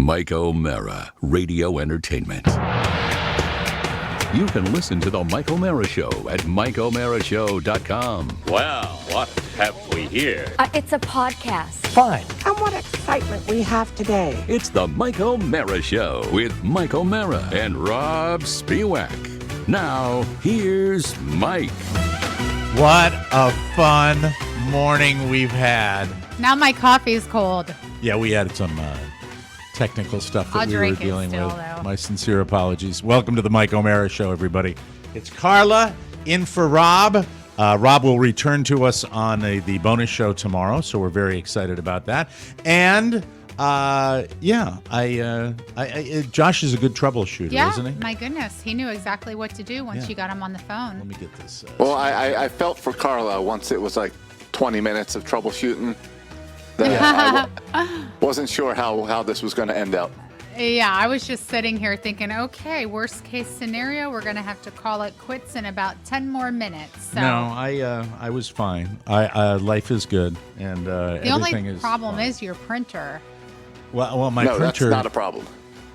Mike O'Mara, Radio Entertainment. You can listen to The Mike O'Mara Show at MikeO'MaraShow.com. Well, what have we here? It's a podcast. Fine. And what excitement we have today. It's The Mike O'Mara Show with Mike O'Mara and Rob Spiewak. Now, here's Mike. What a fun morning we've had. Now my coffee's cold. Yeah, we had some technical stuff that I'll we were drink it dealing still, with. though. My sincere apologies. Welcome to the Mike O'Mara Show, everybody. It's Carla in for Rob. Rob will return to us on the bonus show tomorrow, so we're very excited about that. And Josh is a good troubleshooter, isn't he? My goodness. He knew exactly what to do once Yeah. you got him on the phone. Let me get this. Well, I felt for Carla once it was like 20 minutes of troubleshooting. That I wasn't sure how this was going to end up. Yeah, I was just sitting here thinking, okay, worst case scenario, we're going to have to call it quits in about 10 more minutes. So. No, I was fine. Life is good, and the everything only is problem fine. is your printer. Well, my No, printer. that's not a problem.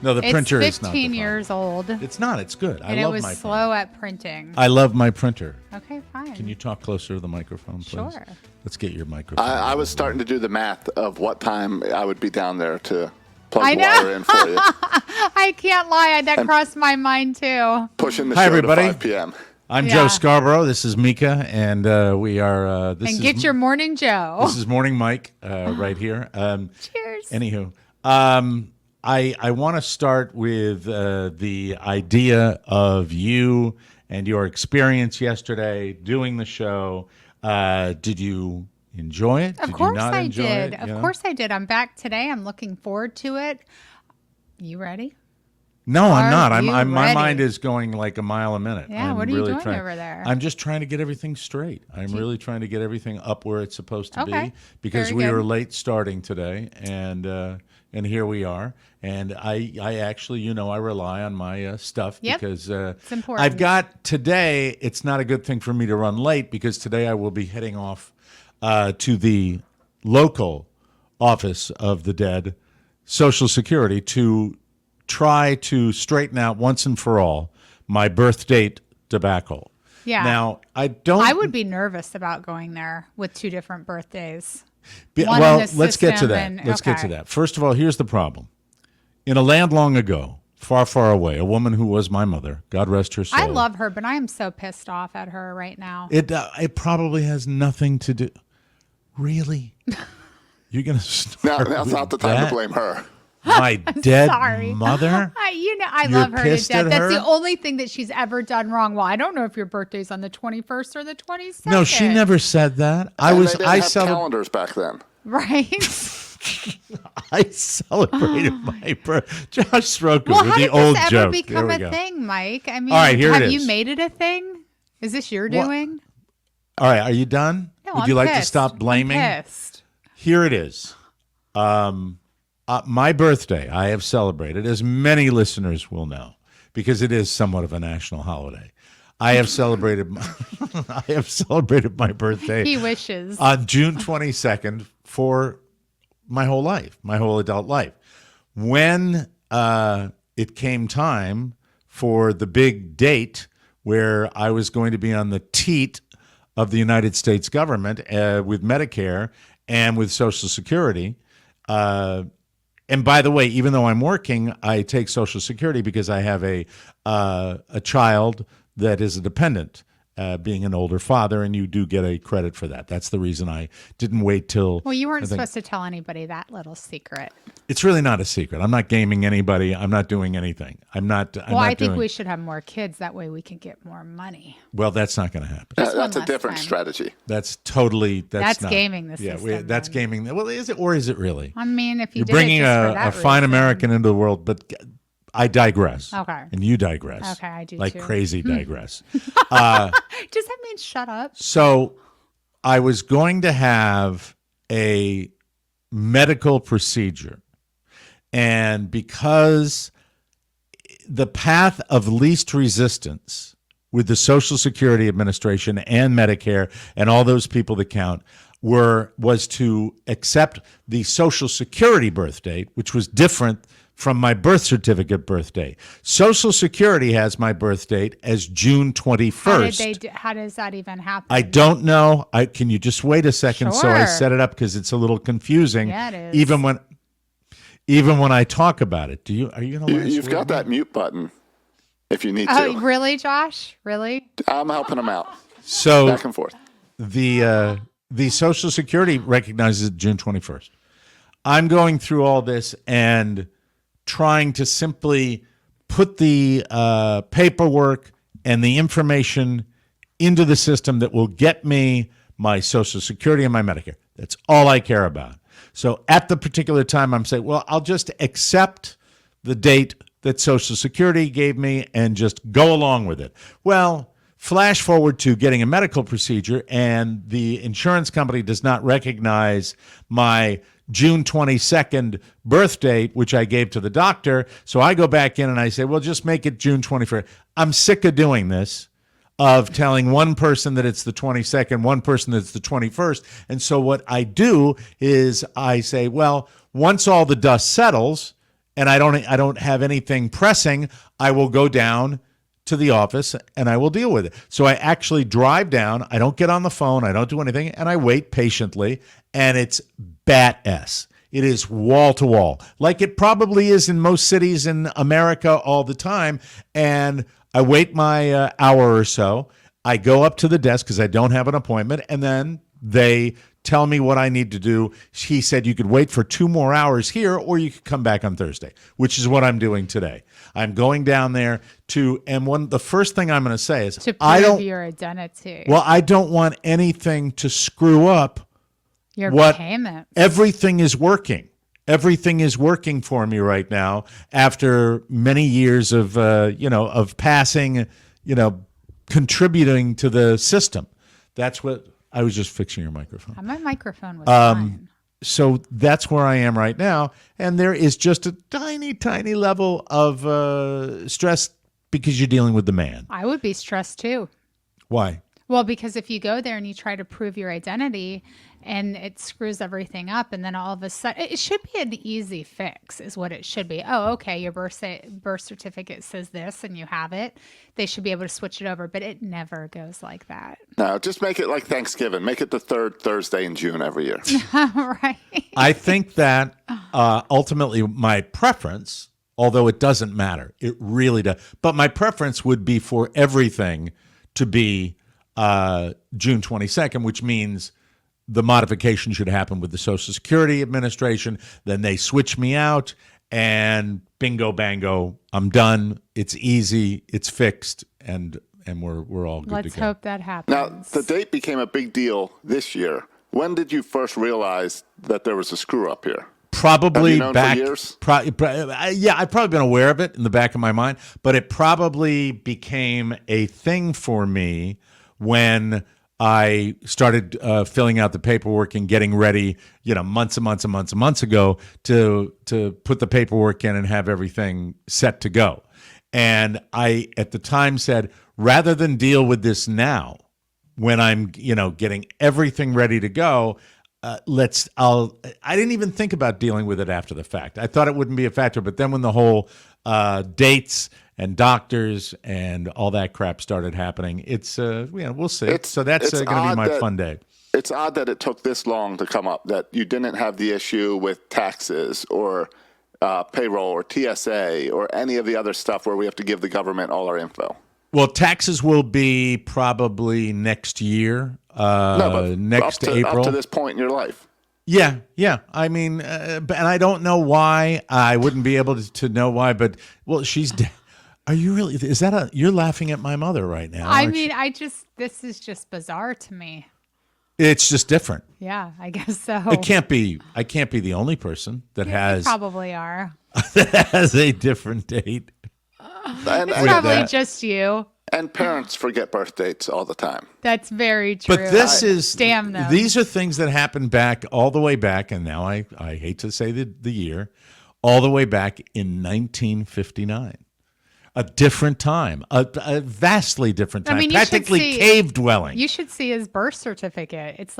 No, the printer It's is not the 15 problem. years old. It's not. It's good. I And it love was my slow at printing. I love my printer. Okay, fine. Can you talk closer to the microphone, please? Sure. Let's get your microphone. I was starting to do the math of what time I would be down there to plug I the know. wire in for you. I can't lie. That crossed my mind, too. Pushing the Hi, show everybody. to 5 p.m. I'm Yeah. Joe Scarborough. This is Mika, and we are. This And is get your morning Joe. This is Morning Mike right here. Cheers. Anywho, I want to start with the idea of you and your experience yesterday doing the show. Did you enjoy it? Of Did course you not I enjoy did. it? Of course I did. I'm back today. I'm looking forward to it. You ready? No, I'm Are not. you My ready? mind is going like a mile a minute. Yeah, I'm what are you really doing trying, over there? I'm just trying to get everything straight. I'm really trying to get everything up where it's supposed to Okay. be because Very we good. were late starting today, and here we are. And I actually, I rely on my stuff Yep. because It's important. I've got today. It's not a good thing for me to run late because today I will be heading off to the local office of the dead, Social Security, to try to straighten out once and for all my birth date debacle. Yeah. Now, I would be nervous about going there with two different birthdays. Well, One in the let's get to system that. and- Let's get to okay. that. First of all, here's the problem. In a land long ago, far, far away, a woman who was my mother, God rest her soul. I love her, but I am so pissed off at her right now. It probably has nothing to do. Really? You're going to start Now's with not the time that? to blame her. My dead sorry. mother? I You're love her to pissed death. at That's her? the only thing that she's ever done wrong. Well, I don't know if your birthday's on the 21st or the 22nd. No, she never said that. And they didn't have calendars back then. Right? I celebrated my birth. Josh Stroker Well, with how the did old this ever joke. become There we a go. thing, Mike? I mean, All right, here have it you is. made it a thing? Is this your What? doing? All right, are you done? No, Would I'm you like to pissed. stop blaming? I'm pissed. Here it is. My birthday, I have celebrated, as many listeners will know, because it is somewhat of a national holiday. I have celebrated. I have celebrated my birthday. He wishes. On June 22nd for my whole life, my whole adult life. When it came time for the big date where I was going to be on the teat of the United States government with Medicare and with Social Security. And by the way, even though I'm working, I take Social Security because I have a child that is a dependent, being an older father, and you do get a credit for that. That's the reason I didn't wait till. Well, you weren't I think- supposed to tell anybody that little secret. It's really not a secret. I'm not gaming anybody. I'm not doing anything. I'm not. I think we should have more kids. That way we can get more money. Well, that's not going to happen. Just one That's a last different time. strategy. That's totally. That's not, gaming the Yeah, system, that's then. gaming. Well, is it or is it really? I mean, if you You're did bringing it just for a that fine reason. American into the world, but I digress. Okay. And you digress. Okay, I do like too. crazy digress. Does that mean shut up? So I was going to have a medical procedure. And because the path of least resistance with the Social Security Administration and Medicare and all those people that count was to accept the Social Security birth date, which was different from my birth certificate birthday. Social Security has my birth date as June 21st. How does that even happen? I don't know. Can you just wait a second? So I Sure. set it up because it's a little confusing. Yeah, it is. Even when I talk about it. Are you going to? You've got that mute button if you need Oh, to. really, Josh? Really? I'm helping him out. So Back and forth. the Social Security recognizes it June 21st. I'm going through all this and trying to simply put the paperwork and the information into the system that will get me my Social Security and my Medicare. That's all I care about. So at the particular time, I'm saying, well, I'll just accept the date that Social Security gave me and just go along with it. Well, flash forward to getting a medical procedure, and the insurance company does not recognize my June 22nd birth date, which I gave to the doctor. So I go back in and I say, well, just make it June 21st. I'm sick of doing this, of telling one person that it's the 22nd, one person that it's the 21st. And so what I do is I say, well, once all the dust settles and I don't have anything pressing, I will go down to the office and I will deal with it. So I actually drive down. I don't get on the phone. I don't do anything. And I wait patiently. And it's bat-s. It is wall to wall, like it probably is in most cities in America all the time. And I wait my hour or so. I go up to the desk because I don't have an appointment. And then they tell me what I need to do. He said you could wait for 2 more hours here or you could come back on Thursday, which is what I'm doing today. I'm going down there the first thing I'm going to say is To prove your identity. Well, I don't want anything to screw up Your payment. Everything is working. Everything is working for me right now after many years of of passing, contributing to the system. That's what I was just fixing your microphone. My microphone was fine. So that's where I am right now, and there is just a tiny, tiny level of stress because you're dealing with the man. I would be stressed too. Why? Well, because if you go there and you try to prove your identity and it screws everything up, and then all of a sudden, it should be an easy fix is what it should be. Oh, okay, your birth certificate says this and you have it. They should be able to switch it over, but it never goes like that. No, just make it like Thanksgiving. Make it the third Thursday in June every year. Right. I think that ultimately my preference, although it doesn't matter, it really does, but my preference would be for everything to be June 22nd, which means the modification should happen with the Social Security Administration. Then they switch me out, and bingo, bango, I'm done. It's easy, it's fixed, and we're all good to go. Let's hope that happens. Now, the date became a big deal this year. When did you first realize that there was a screw up here? Probably Have you known back. for years? I've probably been aware of it in the back of my mind, but it probably became a thing for me when I started filling out the paperwork and getting ready, months and months and months and months ago to put the paperwork in and have everything set to go. And I, at the time, said, rather than deal with this now, when I'm, getting everything ready to go, I didn't even think about dealing with it after the fact. I thought it wouldn't be a factor, but then when the whole dates and doctors and all that crap started happening, it's we'll see. So that's going to be my fun day. It's odd that it took this long to come up, that you didn't have the issue with taxes or payroll or TSA or any of the other stuff where we have to give the government all our info. Well, taxes will be probably next year, next April. Up to this point in your life. Yeah. I mean, and I don't know why. I wouldn't be able to know why, but, well, she's dead. Are you really? You're laughing at my mother right now? I mean, this is just bizarre to me. It's just different. Yeah, I guess so. I can't be the only person that You probably are. that has a different date. And, It's probably just you. and parents forget birth dates all the time. That's very true. But this is damn them. These are things that happened back all the way back, and now I hate to say the year, all the way back in 1959. A different time, a vastly different time, practically cave dwelling. You should see his birth certificate. It's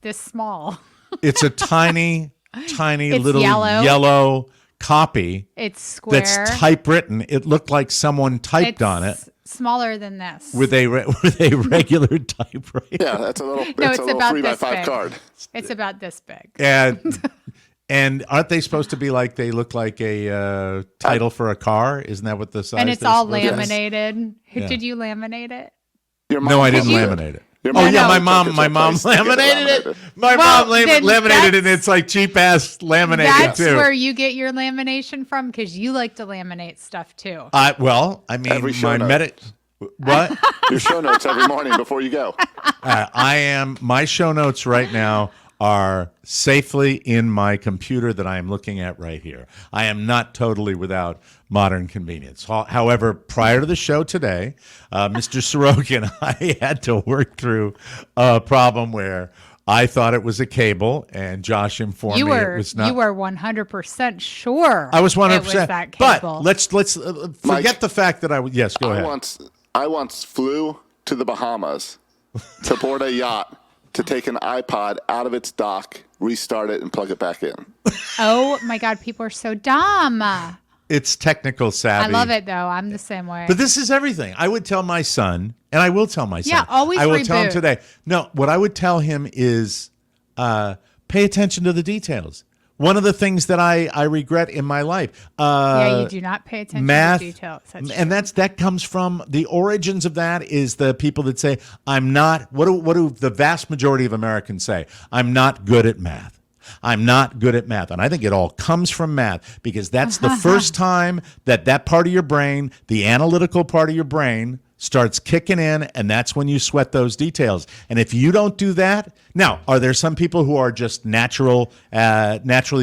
this small. It's a tiny It's little yellow. yellow copy It's square. that's typewritten. It looked like someone typed on it Smaller than this. with a regular typewriter. Yeah, that's a little. No, it's a little about 3x5 this big. card. It's about this big. And aren't they supposed to be like they look like a title for a car? Isn't that what the size? And it's they're all supposed to be? laminated. Yeah. Did you laminate it? Your No, I didn't probably laminate did. it. Your Oh yeah, my probably took mom it to a place to get laminated it. laminated. My Well, mom then laminated it, and that's- it's like cheap ass laminated That's too. where you get your lamination from because you like to laminate stuff too. Well, I mean, Every show my note. what? Your show notes every morning before you go. My show notes right now are safely in my computer that I am looking at right here. I am not totally without modern convenience. However, prior to the show today, Mr. Sorokin and I had to work through a problem where I thought it was a cable, and Josh informed me it was not. You were 100% sure. I was 100%. It was that But cable. let's forget Mike, the fact that I would. Yes, go ahead. I once flew to the Bahamas to board a yacht to take an iPod out of its dock, restart it, and plug it back in. Oh my God, people are so dumb. It's technical savvy. I love it though. I'm the same way. But this is everything. I would tell my son, and I will tell my son. Yeah, always I will tell him reboot. today. No, what I would tell him is pay attention to the details. One of the things that I regret in my life. yeah, you do not pay attention Math, to details. That's and true. that comes from the origins of that is the people that say I'm not. What do the vast majority of Americans say? I'm not good at math. I'm not good at math. And I think it all comes from math because that's the first time that part of your brain, the analytical part of your brain, starts kicking in, and that's when you sweat those details. And if you don't do that, now, are there some people who are just naturally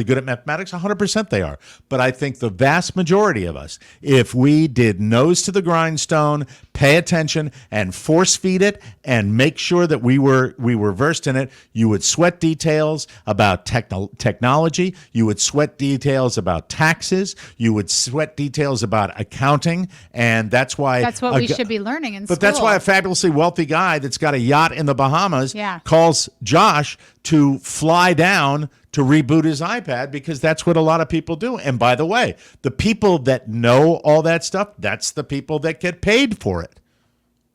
good at mathematics? 100% they are. But I think the vast majority of us, if we did nose to the grindstone, pay attention, and force feed it, and make sure that we were versed in it, you would sweat details about technology. You would sweat details about taxes. You would sweat details about accounting, and that's why That's what we should be learning in school. but that's why a fabulously wealthy guy that's got a yacht in the Bahamas Yeah. calls Josh to fly down to reboot his iPad because that's what a lot of people do. And by the way, the people that know all that stuff, that's the people that get paid for it.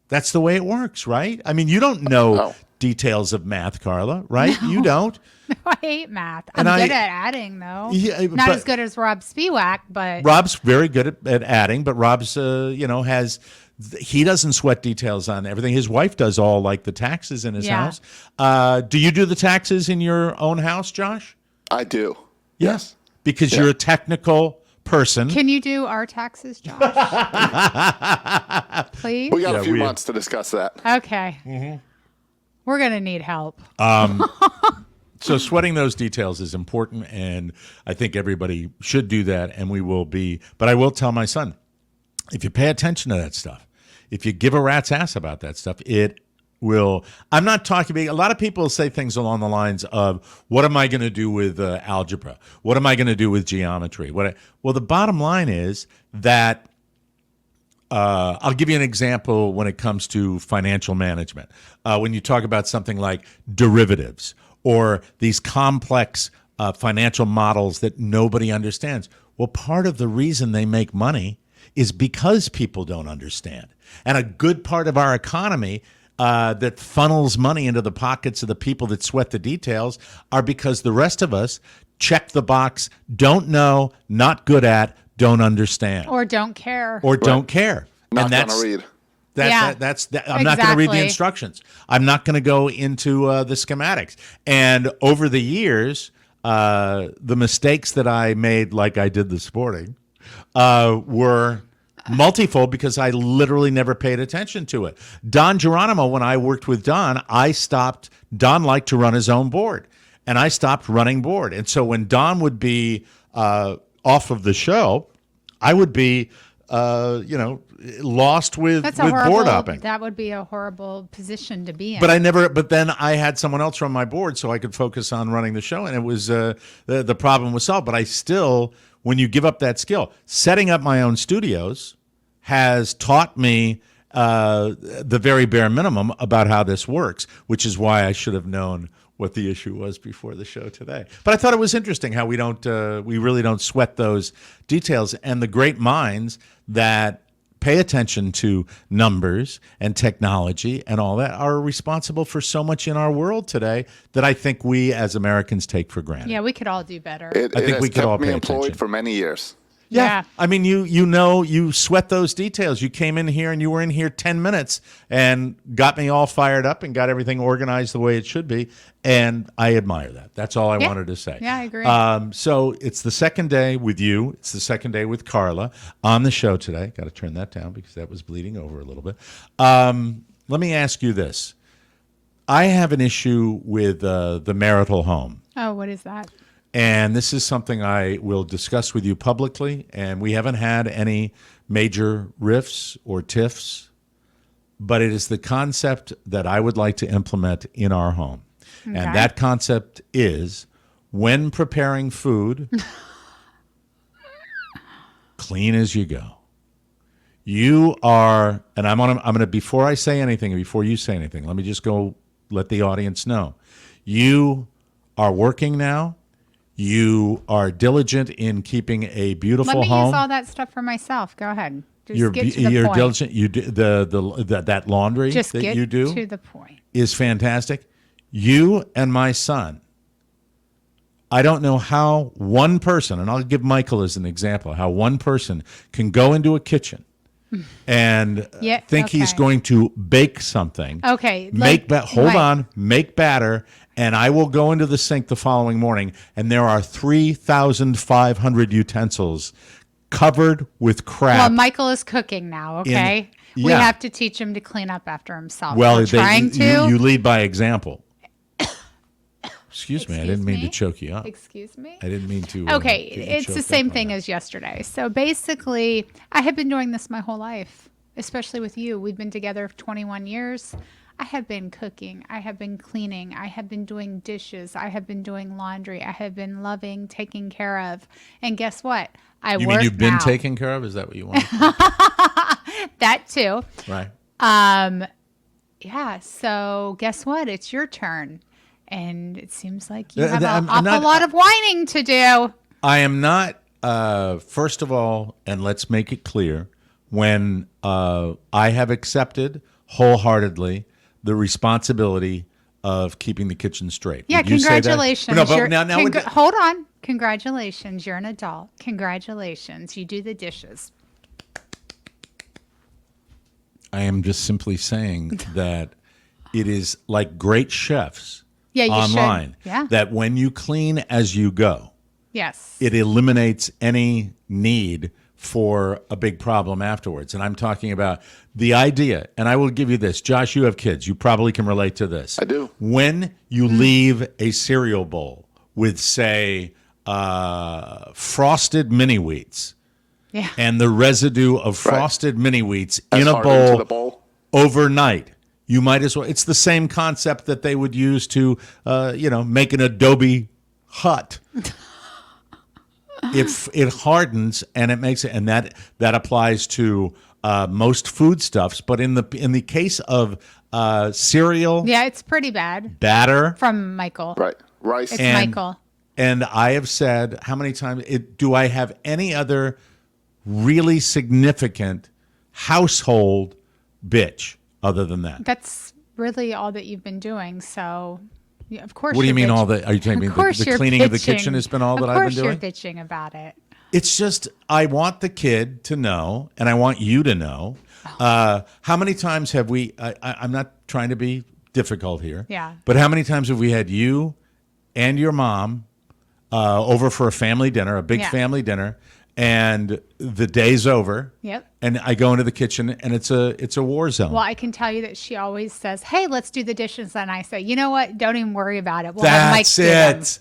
That's the way it works, right? I mean, you don't know No. details of math, Carla, right? You don't. I hate math. I'm And good at adding though. Yeah, Not but- as good as Rob Spiewak, but Rob's very good at adding, but Rob's, he doesn't sweat details on everything. His wife does all like the taxes in his Yeah. house. Do you do the taxes in your own house, Josh? I do. Yes. Because you're a technical person. can you do our taxes, Josh? Please? We got Yeah, a few we- months to discuss that. Okay. We're going to need help. So sweating those details is important, and I think everybody should do that, and we will be. But I will tell my son, if you pay attention to that stuff, if you give a rat's ass about that stuff, it will. I'm not talking about. A lot of people say things along the lines of, "What am I going to do with algebra? What am I going to do with geometry?" Well, the bottom line is that. I'll give you an example when it comes to financial management. When you talk about something like derivatives or these complex financial models that nobody understands. Well, part of the reason they make money is because people don't understand. And a good part of our economy that funnels money into the pockets of the people that sweat the details are because the rest of us check the box, don't know, not good at, don't understand, Or don't care. or don't care. Not and gonna read. Yeah. I'm not going to read the Exactly. instructions. I'm not going to go into the schematics. And over the years, the mistakes that I made, like I did this morning, were multifold because I literally never paid attention to it. Don Geronimo, when I worked with Don, Don liked to run his own board, and I stopped running board. And so when Don would be off of the show, I would be, lost with That's a board horrible. hopping. That would be a horrible position to be in. But then I had someone else run my board so I could focus on running the show, and it was the problem was solved. But I still, when you give up that skill, setting up my own studios has taught me the very bare minimum about how this works, which is why I should have known what the issue was before the show today. But I thought it was interesting how we really don't sweat those details, and the great minds that pay attention to numbers and technology and all that are responsible for so much in our world today that I think we as Americans take for granted. Yeah, we could all do better. It I think has we could all kept me pay employed attention. for many years. Yeah. I mean, you sweat those details. You came in here and you were in here 10 minutes and got me all fired up and got everything organized the way it should be. And I admire that. That's all I wanted to say. Yeah, I agree. So it's the second day with you. It's the second day with Carla on the show today. Got to turn that down because that was bleeding over a little bit. Let me ask you this. I have an issue with the marital home. Oh, what is that? And this is something I will discuss with you publicly. And we haven't had any major riffs or tiffs, but it is the concept that I would like to implement in our home. Okay. And that concept is when preparing food, clean as you go. You are, and I'm gonna before I say anything, before you say anything, let me just go let the audience know. You are working now. You are diligent in keeping a beautiful Let me home. use all that stuff for myself. Go ahead. Just You're get to the you're point. diligent. You do that laundry Just that get you do to the point. is fantastic. You and my son. I don't know how one person, and I'll give Michael as an example, how one person can go into a kitchen and Yeah, think he's okay. going to bake something. Okay, Make Mike. make batter, and I will go into the sink the following morning, and there are 3,500 utensils covered with crap. Well, Michael is cooking now, okay? We yeah. have to teach him to clean up after himself. Well, We're trying to. You lead by example. Excuse me, I didn't mean to me? choke you up. Excuse me? I didn't mean to. Okay, get you it's the choked same up on thing that. as yesterday. So basically, I have been doing this my whole life, especially with you. We've been together for 21 years. I have been cooking. I have been cleaning. I have been doing dishes. I have been doing laundry. I have been loving, taking care of. And guess what? You work mean you've been now. taken care of? Is that what you want? That too. Right. Yeah. So guess what? It's your turn. And it seems like you have I'm an awful not- lot of whining to do. I am not. First of all, and let's make it clear, when I have accepted wholeheartedly the responsibility of keeping the kitchen straight. Yeah, Would you say that? congratulations. No, but You're- now with the- hold on. Congratulations. You're an adult. Congratulations. You do the dishes. I am just simply saying that it is like great chefs Yeah, you online. should. Yeah. That when you clean as you go, Yes. it eliminates any need for a big problem afterwards. And I'm talking about the idea, and I will give you this. Josh, you have kids. You probably can relate to this. I do. When you leave a cereal bowl with, say, frosted mini wheats Yeah. and the residue of frosted mini wheats As in a hard into the bowl bowl. overnight, you might as well. It's the same concept that they would use to, make an adobe hut. It hardens and it makes it, and that applies to most foodstuffs. But in the case of cereal Yeah, it's pretty bad. batter, From Michael. Right. Rice. It's And- Michael. and I have said how many times do I have any other really significant household bitch other than that? That's really all that you've been doing. So, yeah, of course. What do you you're mean all bitching. that? Are you talking Of about course the you're cleaning of the bitching. kitchen has been all that I've been doing? Of course you're bitching about it. It's just I want the kid to know, and I want you to know. How many times have we? I'm not trying to be difficult here. Yeah. But how many times have we had you and your mom over for a family dinner, a big Yeah. family dinner, and the day's over? Yep. And I go into the kitchen, and it's a war zone. Well, I can tell you that she always says, "Hey, let's do the dishes," and I say, "You know what? Don't even worry about it. We'll have Mike That's do them." it.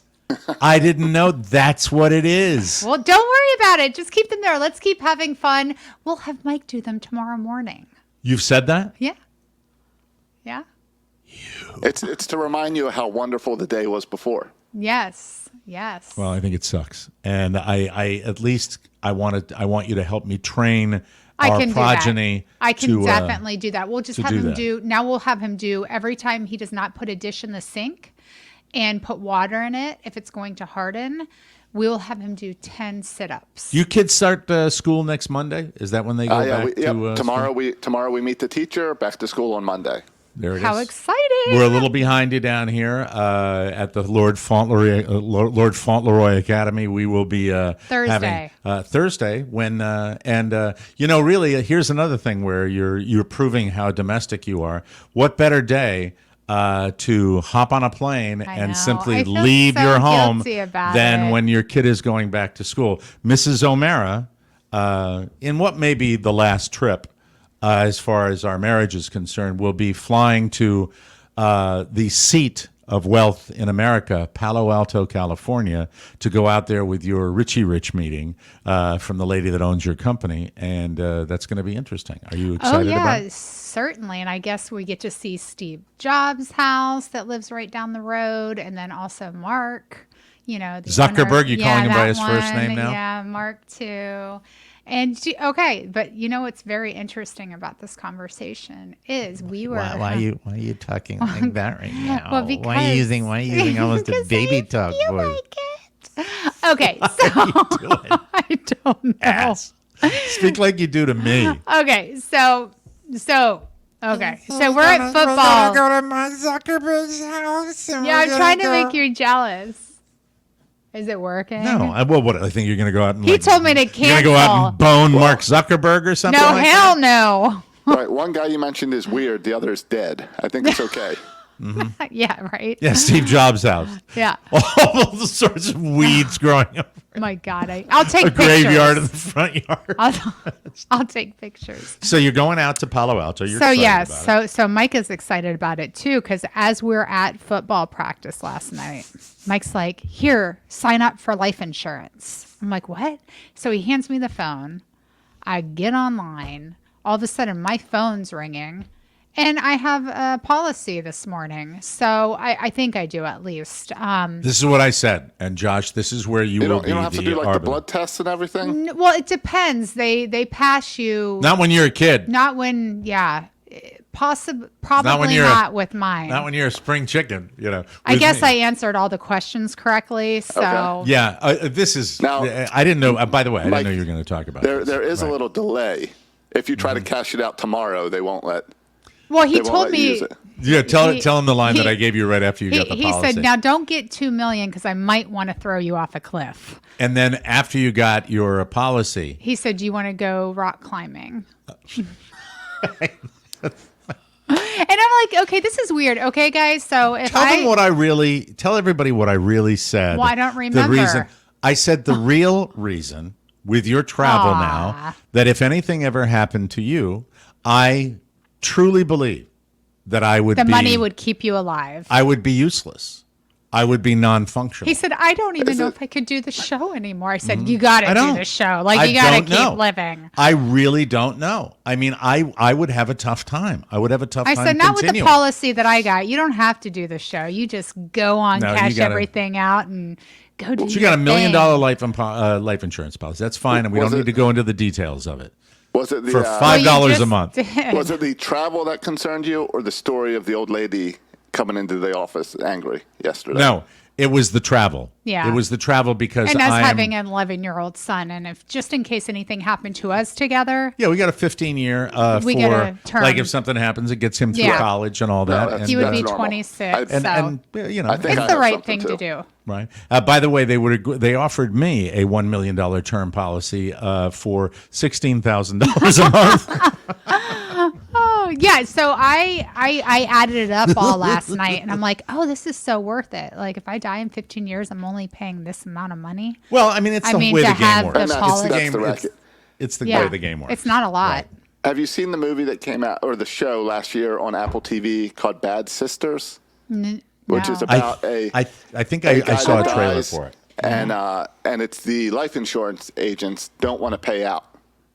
I didn't know that's what it is. Well, don't worry about it. Just keep them there. Let's keep having fun. We'll have Mike do them tomorrow morning. You've said that? Yeah. Yeah. It's to remind you how wonderful the day was before. Yes. Yes. Well, I think it sucks, and I at least I want you to help me train I our can progeny. do that. I can to, definitely do that. We'll just to have do him that. do. Now we'll have him do every time he does not put a dish in the sink. and put water in it if it's going to harden, we will have him do 10 sit-ups. You kids start school next Monday? Is that when they go back to tomorrow we meet the teacher, back to school on Monday. There it is. How exciting! We're a little behind you down here at the Lord Fauntleroy Academy. We will be Thursday. having Thursday when really here's another thing where you're proving how domestic you are. What better day to hop on a plane and simply leave your home than when your kid is going back to school. Mrs. O'Mara, in what may be the last trip as far as our marriage is concerned, will be flying to the seat of wealth in America, Palo Alto, California, to go out there with your Richie Rich meeting from the lady that owns your company. And that's going to be interesting. Are you excited about it? Certainly. And I guess we get to see Steve Jobs' house that lives right down the road. And then also Mark, the Zuckerberg, owner. you calling him by his first name now? Yeah, Mark too. And but what's very interesting about this conversation is we were. Why are you talking like that right now? Well, because, why are you using almost a baby talk voice? Okay, so I don't know. Ass. Speak like you do to me. Okay, so we're at football. Go to Mark Zuckerberg's house. Yeah, I'm trying to make you jealous. Is it working? No, what I think you're going to go out and he told me to cancel. You're going to go out and bone Mark Zuckerberg or something? No, like hell that? no. All right, one guy you mentioned is weird. The other is dead. I think it's okay. Mm-hmm. Yeah, right. Yeah, Steve Jobs' house. Yeah. All the sorts of weeds growing up. Oh my God, I'll take a pictures. Graveyard in the front yard. I'll take pictures. So you're going out to Palo Alto. So Mike is excited about it too, because as we're at football practice last night, Mike's like, "Here, sign up for life insurance." I'm like, "What?" So he hands me the phone. I get online. All of a sudden, my phone's ringing. And I have a policy this morning, so I think I do at least. This is what I said, and Josh, this is where you will be the arbiter. You don't have to do the blood tests and everything? Well, it depends. They pass you. Not when you're a kid. Not when, probably not with mine. Not when you're a spring chicken, I guess I answered all the questions correctly, so. Okay. Yeah, this is, now, I didn't know, by the way, I didn't know you were going to talk about this. There is a little delay. If you try to cash it out tomorrow, they won't let. Well, he told me. Yeah, tell him the line that I gave you right after you got the policy. He said, "Now don't get $2 million because I might want to throw you off a cliff." And then after you got your policy, he said, "Do you want to go rock climbing?" And I'm like, "Okay, this is weird." Okay, guys. So if tell everybody what I really said. Well, I don't remember. I said the real reason with your travel now that if anything ever happened to you, I truly believe that the money would keep you alive. I would be useless. I would be non-functional. He said, "I don't even know if I could do the show anymore." I said, "You got to do the show. You got to keep living." I really don't know. I mean, I would have a tough time. I would have a tough time. I said, "Not with the policy that I got. You don't have to do the show. You just go on, cash everything out, and go do." You got $1 million life insurance policy. That's fine, and we don't need to go into the details of it. Was it for $5 a month? Was it the travel that concerned you, or the story of the old lady coming into the office angry yesterday? No, it was the travel. Yeah, it was the travel because and us having an 11-year-old son, and if just in case anything happened to us together. Yeah, we got a 15-year we get a term. Like if something happens, it gets him through college and all that. And he would be 26. And it's the right thing to do. Right. By the way, they offered me a $1 million term policy for $16,000 a month. Oh yeah. So I added it up all last night, and I'm like, oh, this is so worth it. Like if I die in 15 years, I'm only paying this amount of money. Well, I mean, it's the way the game works. It's the way the game works. It's not a lot. Right. Have you seen the movie that came out, or the show last year on Apple TV called Bad Sisters? Which is about I think I saw a trailer for it. And it's the life insurance agents don't want to pay out.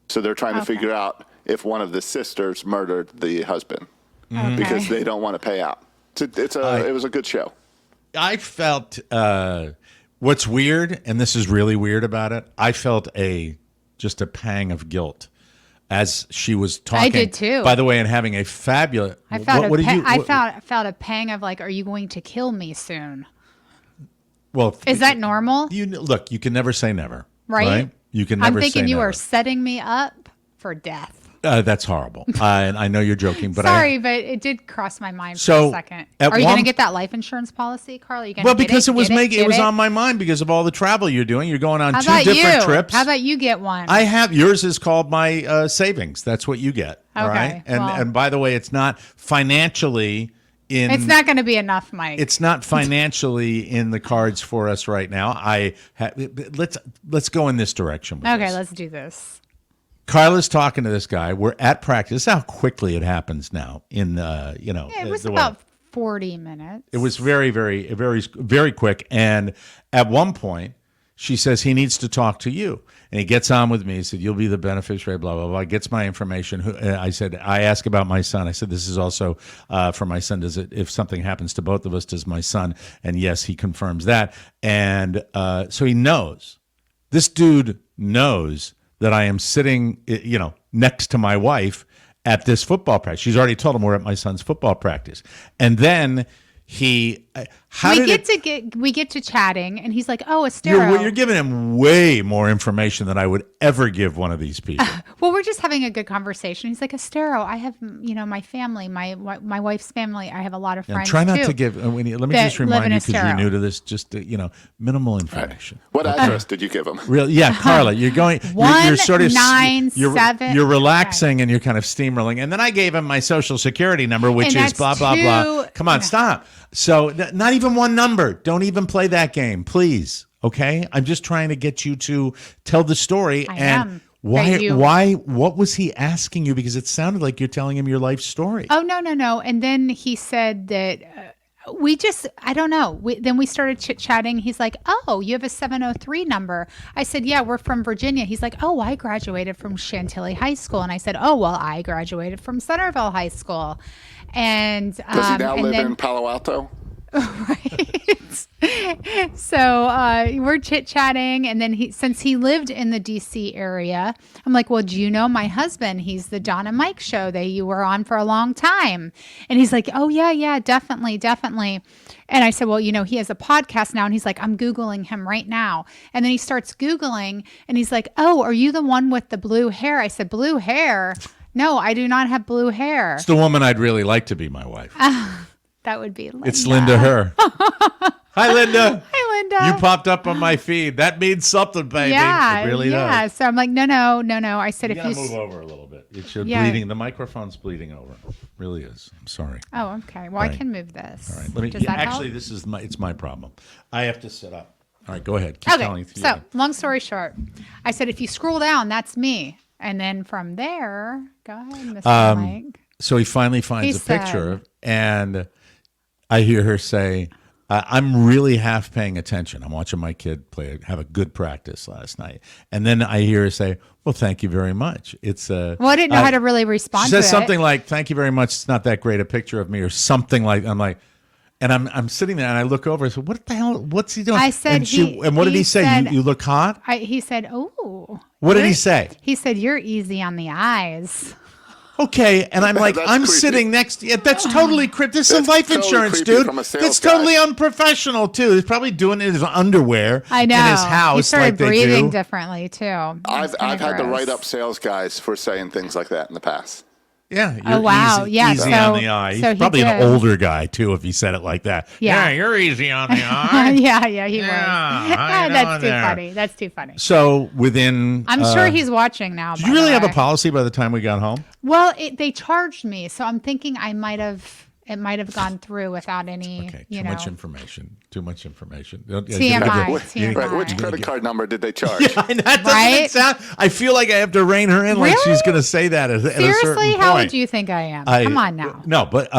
So they're trying to figure out if one of the sisters murdered the husband because they don't want to pay out. It was a good show. I felt what's weird, and this is really weird about it, I felt just a pang of guilt as she was talking. I did too. By the way, and having a fabulous. I felt a pang of like, are you going to kill me soon? Well, Is that normal? Look, you can never say never. Right? You can never I'm thinking say you never. are setting me up for death. That's horrible. And I know you're joking, but Sorry, but it did cross my mind for So, a second. at Are you going one- to get that life insurance policy, Carla? You going well, to because it was Get on my mind because of all the travel you're doing. You're going on How 2 about different you? trips. How about you get one? I have yours is called my savings. That's what you get. All Okay, right. And well- and by the way, it's not financially in. It's not going to be enough, Mike. It's not financially in the cards for us right now. Let's go in this direction. With okay, this. let's do this. Carla's talking to this guy. We're at practice. This is how quickly it happens now. Yeah, it was the way. about 40 minutes. It was very, very, very, very quick. And at one point, she says he needs to talk to you, and he gets on with me. He said, "You'll be the beneficiary." Blah blah blah. Gets my information. I ask about my son. I said, "This is also for my son. Does it? If something happens to both of us, does my son?" And yes, he confirms that. And so he knows. This dude knows that I am sitting, next to my wife at this football practice. She's already told him we're at my son's football practice. And then we get to chatting, and he's like, "Oh, Estero." You're giving him way more information than I would ever give one of these people. Well, we're just having a good conversation. He's like, "Estero, I have, my family, my wife's family. I have a lot of friends Try not too to give. Let me that just live remind in you, because you're Estero. new to this. Just minimal information. What address did you give him? Yeah, Carla, you're going. You're sort of 197. You're relaxing and you're kind of steamrolling. And then I gave him my social security number, which And is that's blah blah blah. too- Come on, stop. So not even one number. Don't even play that game, please. Okay, I'm just trying to get you to tell the story. I and am. why? What was he asking you? Because it sounded like you're telling him your life story. Oh, no. And then he said that I don't know. Then we started chit-chatting. He's like, "Oh, you have a 703 number." I said, "Yeah, we're from Virginia." He's like, "Oh, I graduated from Chantilly High School." And I said, "Oh, well, I graduated from Centerville High School." And Does he now live in Palo Alto? Right. So we're chit-chatting, and then since he lived in the DC area, I'm like, "Well, do you know my husband? He's the Don and Mike show that you were on for a long time." And he's like, "Oh, yeah, definitely. And I said, "Well, he has a podcast now." And he's like, "I'm Googling him right now." And then he starts Googling, and he's like, "Oh, are you the one with the blue hair?" I said, "Blue hair? No, I do not have blue hair." It's the woman I'd really like to be my wife. That would be Linda. It's Linda Her. Hi, Linda. Hi, Linda. You popped up on my feed. That means something, baby. Yeah, It really does. So I'm like, no. I said, You if gotta you. move over a little bit. It's bleeding. Yeah. The microphone's bleeding over. It really is. I'm sorry. Oh, okay. Well, I Right. can move this. All right. Does that actually, help? it's my problem. I have to sit up. All right, go ahead. Keep telling Okay. through So, long story short, I said, if you scroll down, that's me. And then from there, go ahead, Mr. Mike. So he finally finds He a picture, and I hear her say, "I'm really half paying attention. I'm watching my kid have a good practice last night." And then I hear her say, "Well, thank you very much." It's Well, I didn't know how to really respond She to says it. something like, "Thank you very much. It's not that great a picture of me," or something like. I'm like, and I'm sitting there, and I look over. I said, "What the hell? What's he doing?" I said, and what did he say? said- You look hot. He said, "Oh." What did he say? He said, "You're easy on the eyes." Okay, and I'm like, That's I'm creepy. sitting next to you. That's totally creepy. This is That's life totally insurance, creepy dude. from a sales That's totally guy. unprofessional, too. He's probably doing it in his underwear I know. in his house He started like they breathing do. differently, too. I've had to write up sales guys for saying things like that in the past. Yeah. Oh, wow. Easy, Yeah, easy so- on the eye. so He's he probably an did. older guy, too, if he said it like that. Yeah. You're easy on the eye. yeah, he was. how you That's doing too there? funny. That's too funny. So within... I'm sure he's watching now. Did you really have a policy by the time we got home? Well, they charged me, so I'm thinking it might have gone through without any, Okay, too much information. Too much information. TMI. TMI. Right, which credit card number did they charge? That doesn't Right? sound... I feel like I have to rein her in like Really? she's going to say that at a certain Seriously, point. how would you think I am? Come on now. No, but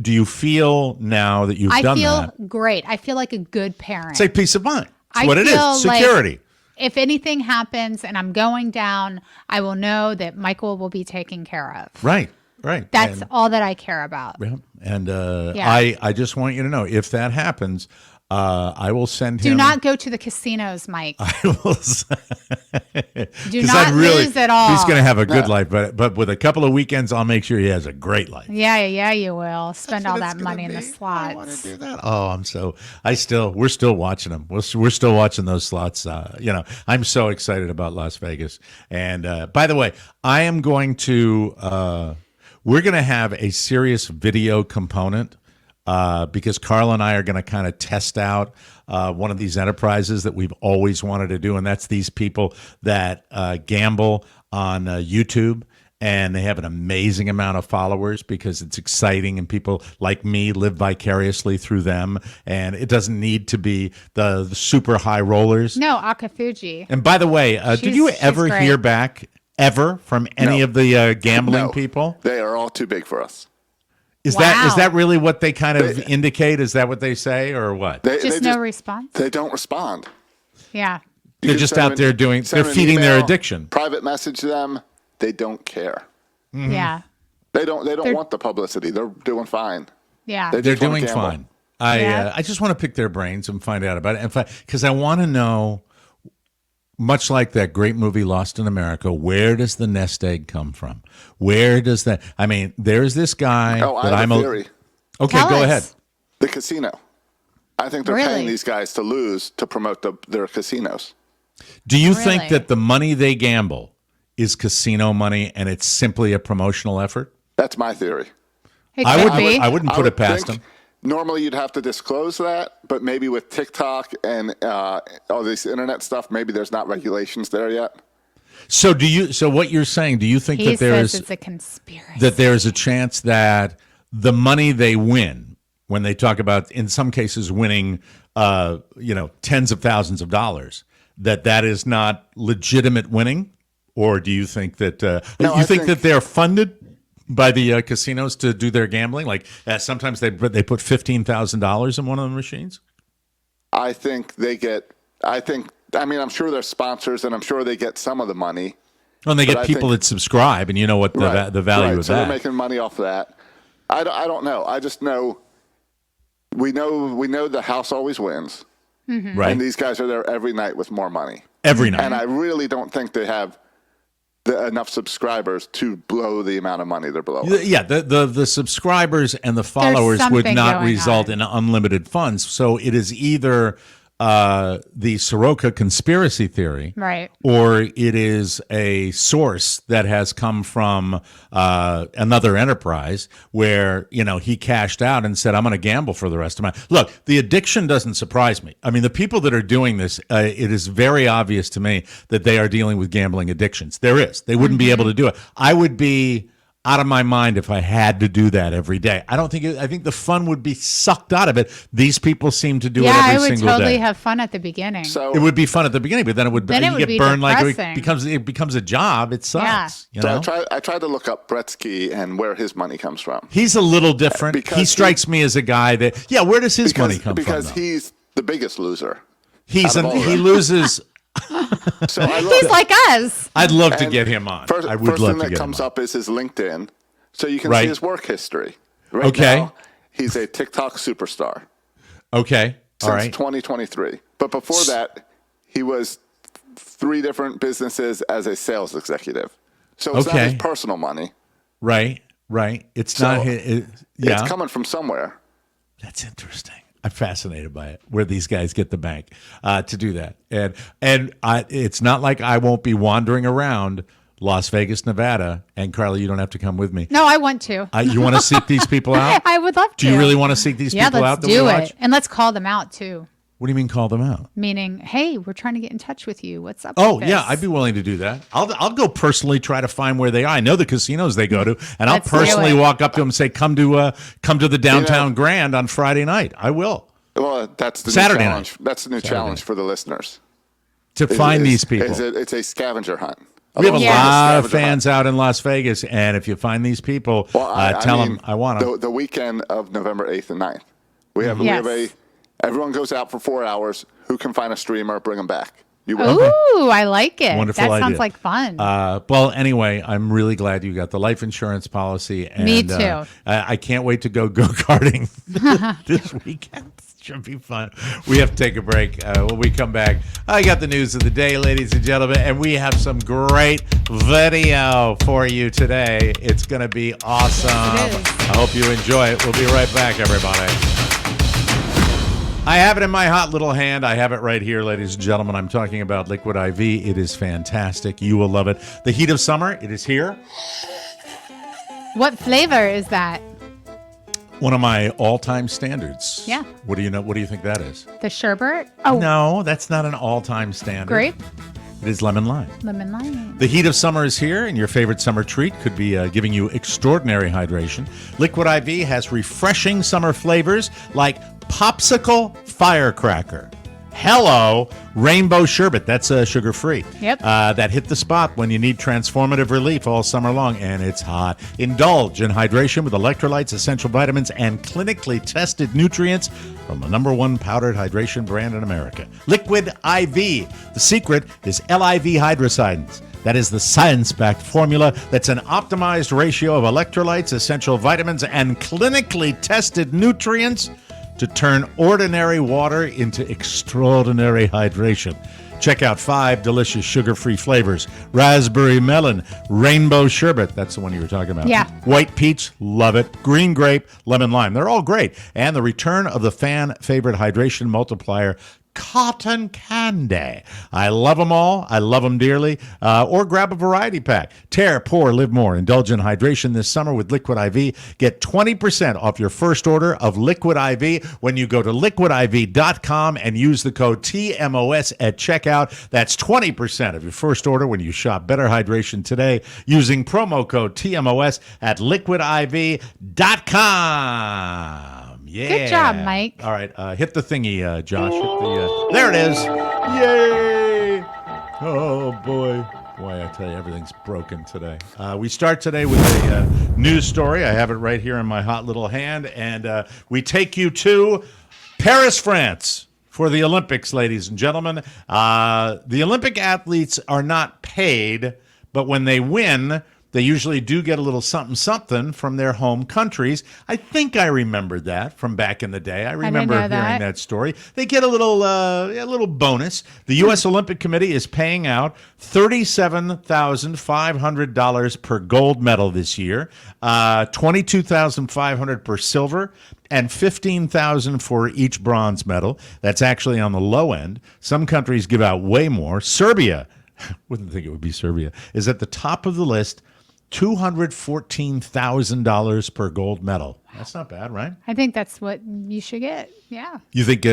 do you feel now that you've I done feel that? great. I feel like a good parent. It's like peace of mind. It's I what it feel is. Security. If anything happens and I'm going down, I will know that Michael will be taken care of. Right. Right. That's And- all that I care about. yeah. And Yeah. I just want you to know, if that happens, I will send him. Do not go to the casinos, Mike. I will. Do not lose at all. He's going to have a good life, but with a couple of weekends, I'll make sure he has a great life. Yeah, you will. Spend all that money in the I slots. want to do that. Oh, we're still watching them. We're still watching those slots. I'm so excited about Las Vegas. And by the way, I am going to. We're going to have a serious video component. Because Carla and I are going to kind of test out one of these enterprises that we've always wanted to do, and that's these people that gamble on YouTube, and they have an amazing amount of followers because it's exciting, and people like me live vicariously through them, and it doesn't need to be the super high rollers. No, Akafuji. And by the way, did you ever hear back from any of the gambling people? They are all too big for us. Is that really what they kind of indicate? Is that what they say, or what? Just no response? They don't respond. Yeah. They're just out there they're feeding their addiction. Private message them. They don't care. Mm-hmm. Yeah. They don't want the publicity. They're doing fine. Yeah. They're doing fine. I just want to pick their brains and find out about it. Because I want to know, much like that great movie Lost in America, where does the nest egg come from? Where does that? I mean, there's this guy that I have a theory. Okay, go ahead. The casino. I think they're paying these guys to lose to promote their casinos. Do you think that the money they gamble is casino money and it's simply a promotional effort? That's my theory. I wouldn't put it past them. Normally, you'd have to disclose that, but maybe with TikTok and all this internet stuff, maybe there's not regulations there yet. So what you're saying? Do you think that it's a conspiracy? That there's a chance that the money they win, when they talk about in some cases winning, tens of thousands of dollars, that is not legitimate winning, or do you think that I think that they're funded by the casinos to do their gambling? Like sometimes they put $15,000 in one of the machines? I think they get. I'm sure they're sponsors, and I'm sure they get some of the money. Well, and they get people that subscribe, and you know what the value of so that. They're making money off of that. I don't know. I just know we know the house always wins, mm-hmm. Right? And these guys are there every night with more money. Every night, and I really don't think they have enough subscribers to blow the amount of money they're blowing. Yeah, the subscribers and the followers would not result in unlimited funds. So it is either the Soroka conspiracy theory, right, or it is a source that has come from another enterprise where he cashed out and said, "I'm going to gamble for the rest of my." Look, the addiction doesn't surprise me. I mean, the people that are doing this, it is very obvious to me that they are dealing with gambling addictions. They wouldn't be able to do it. I would be out of my mind if I had to do that every day. I think the fun would be sucked out of it. These people seem to do it every single day. Yeah, I would totally have fun at the beginning. So it would be fun at the beginning, but then you get burned depressing. Like it becomes a job. It sucks. Yeah. I tried to look up Gretzky and where his money comes from. He's a little different. He strikes me as a guy that where does his money come from? Because he's the biggest loser. He loses. So he's like us. I'd love to get him on. First thing that comes up is his LinkedIn, so you can see his work history. Right now, he's a TikTok superstar. Okay, all right. Since 2023, but before that, he was 3 different businesses as a sales executive. So it's not his personal money. Right. It's not his. It's coming from somewhere. That's interesting. I'm fascinated by it, where these guys get the bank to do that. And it's not like I won't be wandering around Las Vegas, Nevada. And Carla, you don't have to come with me. No, I want to. You want to seek these people out? I would love to. Do you really want to seek these people out? Yeah, let's do it. And let's call them out, too. What do you mean call them out? Meaning, hey, we're trying to get in touch with you. What's up? Oh, yeah, I'd be willing to do that. I'll go personally try to find where they are. I know the casinos they go to, and I'll personally walk up to them and say, come to the downtown Grand on Friday night. I will. Well, that's the Saturday new challenge. night. That's the new challenge for the listeners. To find these people. It's a scavenger hunt. We have a lot of fans out in Las Vegas, and if you find these people, tell them I want them. The weekend of November 8th and 9th. We have everyone goes out for 4 hours. Who can find a streamer, bring them back. You will. Ooh, I like it. Wonderful that idea. Sounds like fun. Well, anyway, I'm really glad you got the life insurance policy. And, me too. I can't wait to go karting this weekend. Should be fun. We have to take a break. When we come back, I got the news of the day, ladies and gentlemen, and we have some great video for you today. It's going to be awesome. Yes, it is. I hope you enjoy it. We'll be right back, everybody. I have it in my hot little hand. I have it right here, ladies and gentlemen. I'm talking about Liquid IV. It is fantastic. You will love it. The heat of summer, it is here. What flavor is that? One of my all-time standards. Yeah. What do you know? What do you think that is? The sherbet? Oh, No, that's not an all-time standard. grape? It is lemon lime. Lemon lime. The heat of summer is here, and your favorite summer treat could be giving you extraordinary hydration. Liquid IV has refreshing summer flavors like popsicle firecracker. Hello, rainbow sherbet. That's sugar-free. Yep. That hit the spot when you need transformative relief all summer long, and it's hot. Indulge in hydration with electrolytes, essential vitamins, and clinically tested nutrients from the #1 powdered hydration brand in America, Liquid IV. The secret is LIV hydrocidins. That is the science-backed formula that's an optimized ratio of electrolytes, essential vitamins, and clinically tested nutrients to turn ordinary water into extraordinary hydration. Check out 5 delicious sugar-free flavors. Raspberry melon, rainbow sherbet, that's the one you were talking about. Yeah. White peach, love it. Green grape, lemon lime. They're all great. And the return of the fan favorite hydration multiplier, cotton candy. I love them all. I love them dearly. Or grab a variety pack. Tear, pour, live more. Indulge in hydration this summer with Liquid IV. Get 20% off your first order of Liquid IV when you go to liquidiv.com and use the code TMOS at checkout. That's 20% of your first order when you shop Better Hydration today using promo code TMOS at liquidiv.com. Yeah. Good job, Mike. All right, hit the thingy, Josh. There it is. Yay! Oh boy, I tell you, everything's broken today. We start today with a news story. I have it right here in my hot little hand, and we take you to Paris, France, for the Olympics, ladies and gentlemen. The Olympic athletes are not paid, but when they win, they usually do get a little something from their home countries. I think I remembered that from back in the day. I remember know hearing that. that story. They get a little bonus. The U.S. Olympic Committee is paying out $37,500 per gold medal this year, $22,500 per silver, and $15,000 for each bronze medal. That's actually on the low end. Some countries give out way more. Serbia, wouldn't think it would be Serbia, is at the top of the list. $214,000 per gold medal. That's not bad, right? I think that's what you should get. Yeah. You think we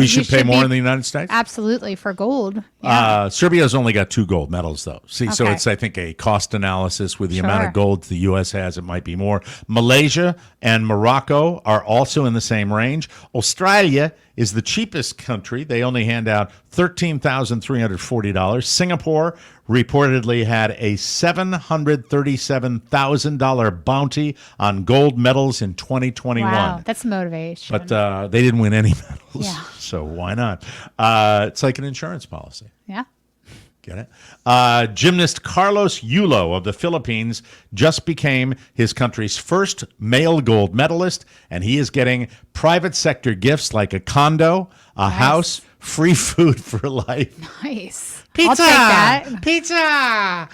you should pay more in the United States? Absolutely, for gold. Yeah. Serbia's only got 2 gold medals, though. See, so Okay. it's, I think, a cost analysis with the amount Sure. of gold the U.S. has. It might be more. Malaysia and Morocco are also in the same range. Australia is the cheapest country. They only hand out $13,340. Singapore reportedly had a $737,000 bounty on gold medals in 2021. Wow, that's motivation. But they didn't win any medals, Yeah. so why not? It's like an insurance policy. yeah. Get it? Gymnast Carlos Yulo of the Philippines just became his country's first male gold medalist, and he is getting private sector gifts like a condo, a house, free food for life. Nice. Pizza! I'll take that. Pizza!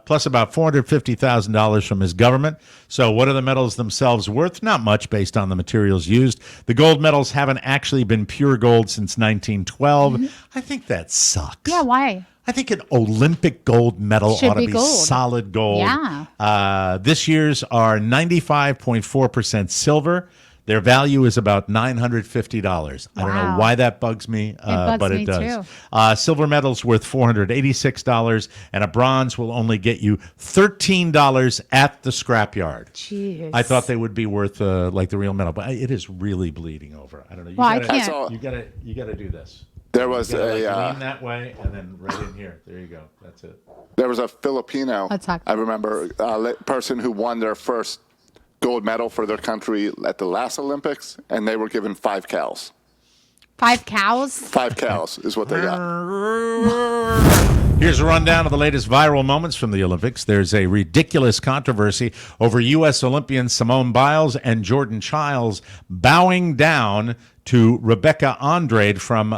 Plus about $450,000 from his government. So what are the medals themselves worth? Not much based on the materials used. The gold medals haven't actually been pure gold since 1912. I think that sucks. Yeah, why? I think an Olympic gold medal Should ought to be be gold. solid gold. Yeah. This year's are 95.4% silver. Their value is about $950. I don't know Wow. why that bugs me, bugs but me it does. too. Silver medal's worth $486, and a bronze will only get you $13 at the scrapyard. Jeez. I thought they would be worth like the real medal, but it is really bleeding over. I don't know. You Well, I gotta- can't. You gotta do this. There was You gotta, a lean that way and then right in here. There you go. That's it. there was a Filipino. Let's talk. I remember person who won their first gold medal for their country at the last Olympics, and they were given 5 cows. 5 cows? 5 cows is what they got. Here's a rundown of the latest viral moments from the Olympics. There's a ridiculous controversy over U.S. Olympians Simone Biles and Jordan Childs bowing down to Rebecca Andrade from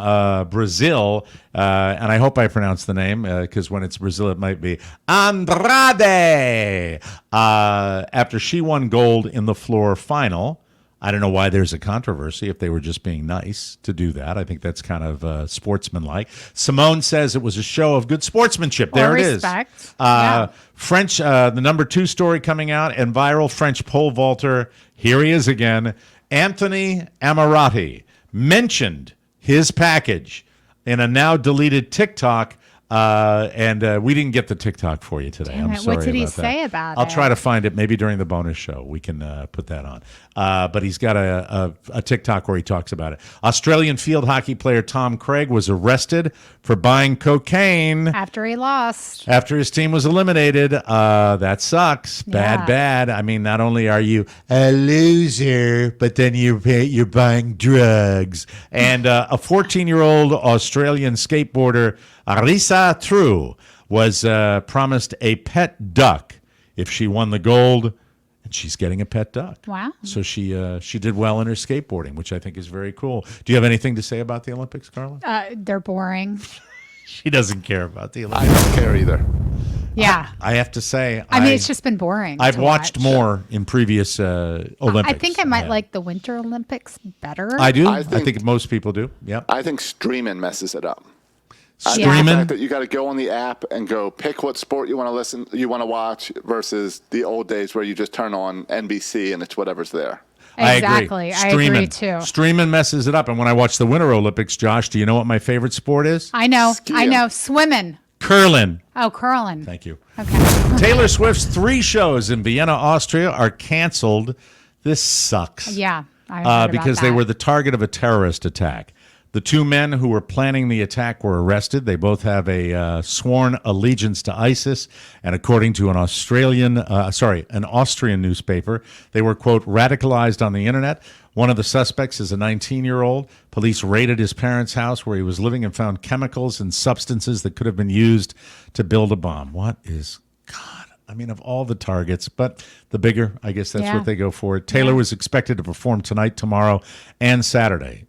Brazil. And I hope I pronounced the name because when it's Brazil, it might be Andrade. After she won gold in the floor final. I don't know why there's a controversy if they were just being nice to do that. I think that's kind of sportsmanlike. Simone says it was a show of good sportsmanship. There it respect. is. Yeah. French, the number 2 story coming out, and viral French pole vaulter. Here he is again. Anthony Ammirati mentioned his package in a now deleted TikTok. And we didn't get the TikTok for you today. Damn I'm it. sorry. What did he about that. say about I'll it? try to find it maybe during the bonus show. We can put that on. But he's got a TikTok where he talks about it. Australian field hockey player Tom Craig was arrested for buying cocaine After he lost. after his team was eliminated. That sucks. Yeah. Bad. I mean, not only are you a loser, but then you're buying drugs. And a 14-year-old Australian skateboarder, Arisa True, was promised a pet duck if she won the gold, and she's getting a pet duck. Wow. So she did well in her skateboarding, which I think is very cool. Do you have anything to say about the Olympics, Carla? They're boring. She doesn't care about the I Olympics. don't care either. Yeah. I have to say, I mean, it's just been boring. I've to watched watch. more in previous Olympics. I think I might like the Winter Olympics better. I do. I I think- think most people do. Yep. I think streaming messes it up. Streaming? The fact that you got to go on the app and go pick what sport you want to watch versus the old days where you just turn on NBC and it's whatever's there. Exactly. I agree. I agree too. Streaming messes it up. And when I watch the Winter Olympics, Josh, do you know what my favorite sport is? I know. Skiing. I know. Swimming. Curling. Oh, curling. Thank you. Okay. Taylor Swift's 3 shows in Vienna, Austria are canceled. This sucks. Yeah. I heard about because they that. were the target of a terrorist attack. The 2 men who were planning the attack were arrested. They both have a sworn allegiance to ISIS, and according to an Austrian newspaper, they were, quote, radicalized on the internet. One of the suspects is a 19-year-old. Police raided his parents' house where he was living and found chemicals and substances that could have been used to build a bomb. What is God? I mean, of all the targets, but the bigger, I guess that's Yeah. what they go for. Taylor was expected to perform tonight, tomorrow, and Saturday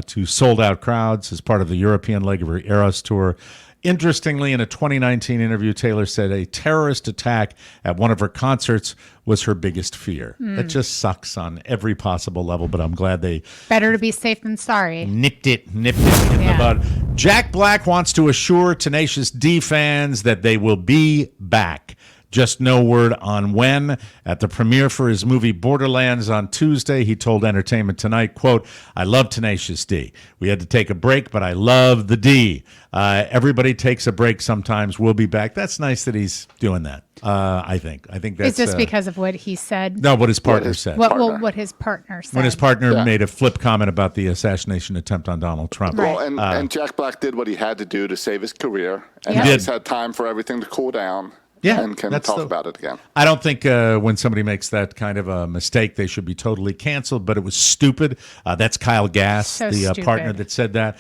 to sold-out crowds as part of the European leg of her Eras tour. Interestingly, in a 2019 interview, Taylor said a terrorist attack at one of her concerts was her biggest fear. That just sucks on every possible level, but I'm glad they Better to be safe than sorry. nipped it in the Yeah. bud. Jack Black wants to assure Tenacious D fans that they will be back. Just no word on when. At the premiere for his movie Borderlands on Tuesday, he told Entertainment Tonight, quote, I love Tenacious D. We had to take a break, but I love the D. Everybody takes a break sometimes. We'll be back. That's nice that he's doing that, I think. I think that's... It's just because of what he said. No, what his partner said. What his partner said. When his partner made a flip comment about the assassination attempt on Donald Trump. Right. Well, and Jack Black did what he had to do to save his career, and Yeah. now He he's did. had time for everything to cool down. Yeah, and can that's talk the- about it again. I don't think when somebody makes that kind of a mistake, they should be totally canceled, but it was stupid. That's Kyle Gass, So the stupid. partner that said that.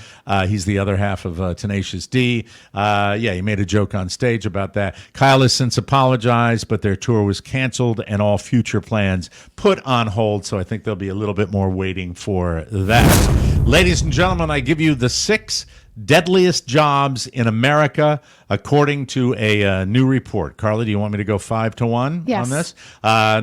He's the other half of Tenacious D. He made a joke on stage about that. Kyle has since apologized, but their tour was canceled and all future plans put on hold, so I think there'll be a little bit more waiting for that. Ladies and gentlemen, I give you the 6 deadliest jobs in America, according to a new report. Carla, do you want me to go 5-1 Yes. on this?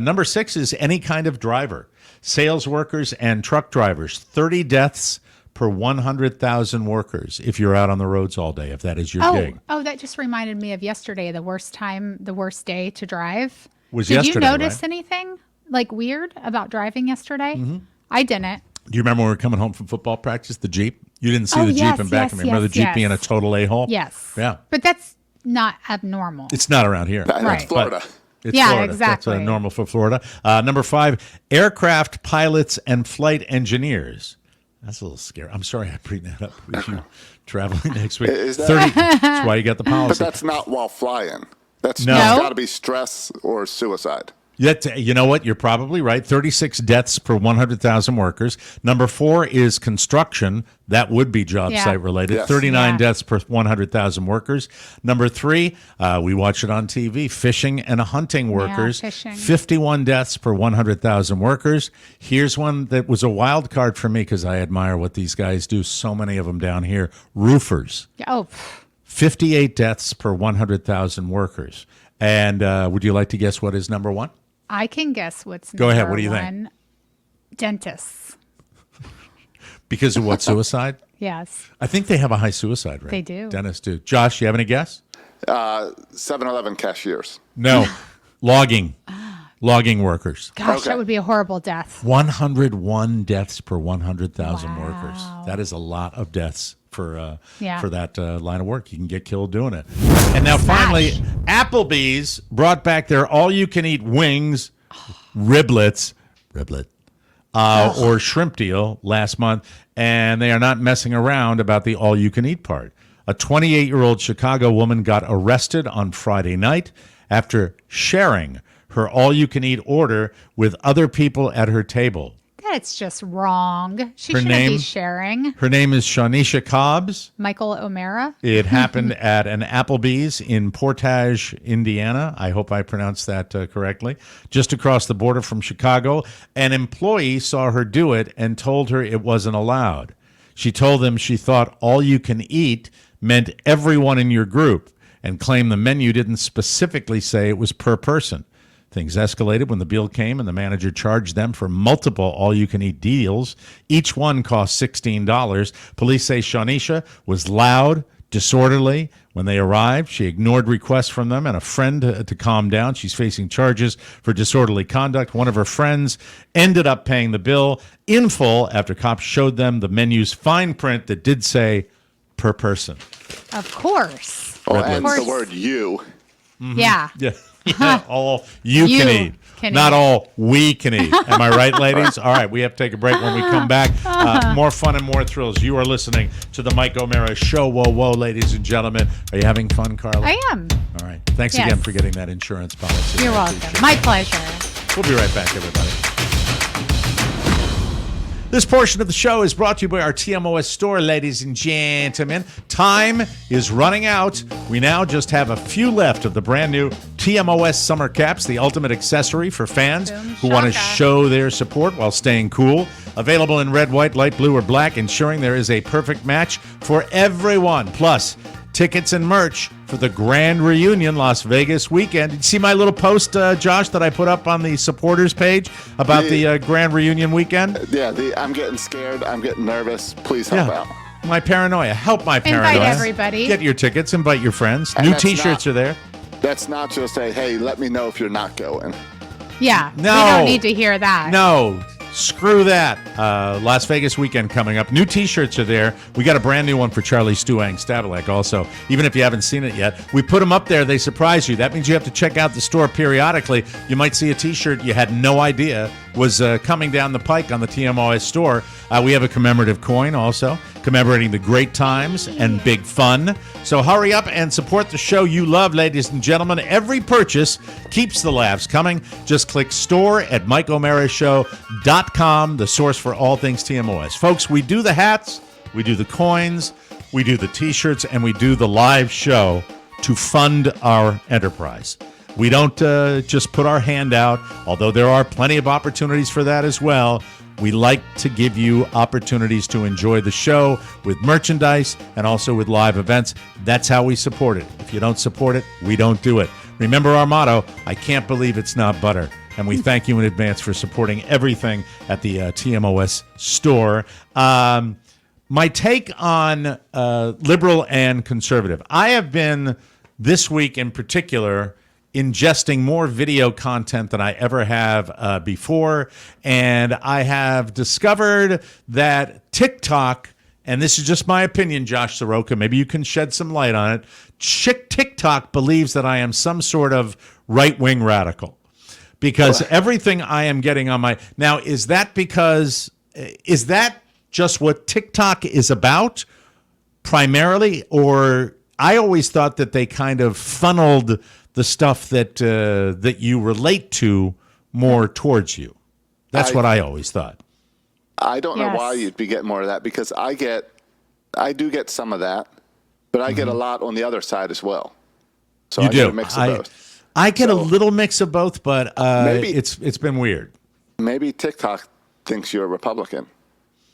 Number 6 is any kind of driver. Sales workers and truck drivers. 30 deaths per 100,000 workers if you're out on the roads all day, if that is your gig. Oh, that just reminded me of yesterday, the worst day to drive. Was Did yesterday, you notice right? anything like weird about driving yesterday? I didn't. Do you remember when we were coming home from football practice, the Jeep? You didn't see Oh, the Jeep yes, in back of me. Remember the Jeep yes. being a total a-hole? Yes. Yeah. But that's not abnormal. It's not around here. That's Right. Florida. It's Yeah, Florida. exactly. That's normal for Florida. Number 5, aircraft pilots and flight engineers. That's a little scary. I'm sorry I bring that up with you traveling next week. Is that- 30. That's why you got the But policy. that's not while flying. That's No. got to be stress or suicide. Yet, you know what? You're probably right. 36 deaths per 100,000 workers. Number 4 is construction. That would be job site related. Yes. 39 deaths per 100,000 workers. Number 3, we watch it on TV, fishing and hunting workers. fishing. 51 deaths per 100,000 workers. Here's one that was a wild card for me because I admire what these guys do. So many of them down here. Roofers. Oh, 58 deaths per 100,000 workers. And would you like to guess what is number 1? I can guess what's Go number ahead. What do you think? 1. Dentists. Because of what, suicide? Yes. I think they have a high suicide rate. They do. Dentists do. Josh, you have any guess? 7-Eleven cashiers. No. Logging. Logging workers. Gosh, Okay. that would be a horrible death. 101 deaths per 100,000 workers. That is a lot of deaths for that line of work. You can get killed doing it. And now finally, Applebee's brought back their all-you-can-eat wings, riblet, or shrimp deal last month, and they are not messing around about the all-you-can-eat part. A 28-year-old Chicago woman got arrested on Friday night after sharing her all-you-can-eat order with other people at her table. That's just wrong. She Her shouldn't name? be sharing. Her name is Shanisha Cobbs. Michael O'Mara. It happened at an Applebee's in Portage, Indiana. I hope I pronounced that correctly. Just across the border from Chicago. An employee saw her do it and told her it wasn't allowed. She told them she thought all you can eat meant everyone in your group and claimed the menu didn't specifically say it was per person. Things escalated when the bill came and the manager charged them for multiple all-you-can-eat deals. Each one cost $16. Police say Shanisha was loud, disorderly. When they arrived, she ignored requests from them and a friend to calm down. She's facing charges for disorderly conduct. One of her friends ended up paying the bill in full after cops showed them the menu's fine print that did say per person. Of course. Oh, and course. the word "you." Yeah. Yeah, all you can eat. can Not eat. all we can eat. Am I right, ladies? All right, we have to take a break. When we come back, more fun and more thrills. You are listening to the Mike O'Mara Show. Whoa, whoa, ladies and gentlemen. Are you having fun, Carla? I am. All right. Thanks Yes. again for getting that insurance policy. You're I welcome. appreciate My it. pleasure. We'll be right back, everybody. This portion of the show is brought to you by our TMOS store, ladies and gentlemen. Time is running out. We now just have a few left of the brand new TMOS summer caps, the ultimate accessory for fans Boom who want to shaka. show their support while staying cool. Available in red, white, light blue, or black, ensuring there is a perfect match for everyone. Plus, tickets and merch for the Grand Reunion Las Vegas weekend. Did you see my little post, Josh, that I put up on the supporters page about the Grand Reunion weekend? Yeah, I'm getting scared. I'm getting nervous. Please help out. My paranoia. Help my paranoia. Invite everybody. Get your tickets. Invite your friends. And New that's T-shirts are there. That's not just a, hey, let me know if you're not going. Yeah. No. We don't need to hear that. No. Screw that. Las Vegas weekend coming up. New T-shirts are there. We got a brand new one for Charlie Stuang Stabilek also. Even if you haven't seen it yet, we put them up there. They surprise you. That means you have to check out the store periodically. You might see a T-shirt you had no idea was coming down the pike on the TMOS store. We have a commemorative coin also, commemorating the great times and big fun. So hurry up and support the show you love, ladies and gentlemen. Every purchase keeps the laughs coming. Just click store at MikeO'MaraShow.com, the source for all things TMOS. Folks, we do the hats, we do the coins, we do the T-shirts, and we do the live show to fund our enterprise. We don't just put our hand out, although there are plenty of opportunities for that as well. We like to give you opportunities to enjoy the show with merchandise and also with live events. That's how we support it. If you don't support it, we don't do it. Remember our motto, I can't believe it's not butter. And we thank you in advance for supporting everything at the TMOS store. My take on liberal and conservative. I have been, this week in particular, ingesting more video content than I ever have before. And I have discovered that TikTok, and this is just my opinion, Josh Soroka, maybe you can shed some light on it. TikTok believes that I am some sort of right-wing radical because everything I am getting on my... Now, is that just what TikTok is about primarily? Or I always thought that they kind of funneled the stuff that you relate to more towards you. That's what I always thought. I don't know Yes. why you'd be getting more of that, because I do get some of that, but I get a lot on the other side as well. So You I do. get a mix of both. I get a So- little mix of both, but Maybe- it's been weird. Maybe TikTok thinks you're a Republican.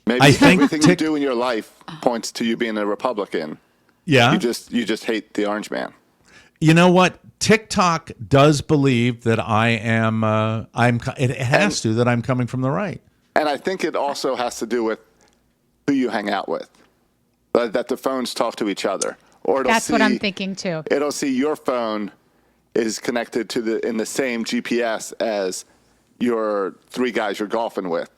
Maybe I think everything you do in your life points to you being a Republican. Yeah. You just hate the orange man. You know what? TikTok does believe that I am. It has to that I'm coming from the right. And I think it also has to do with who you hang out with. That the phones talk to each other. Or That's what I'm thinking too. It'll see your phone is connected to in the same GPS as your 3 guys you're golfing with.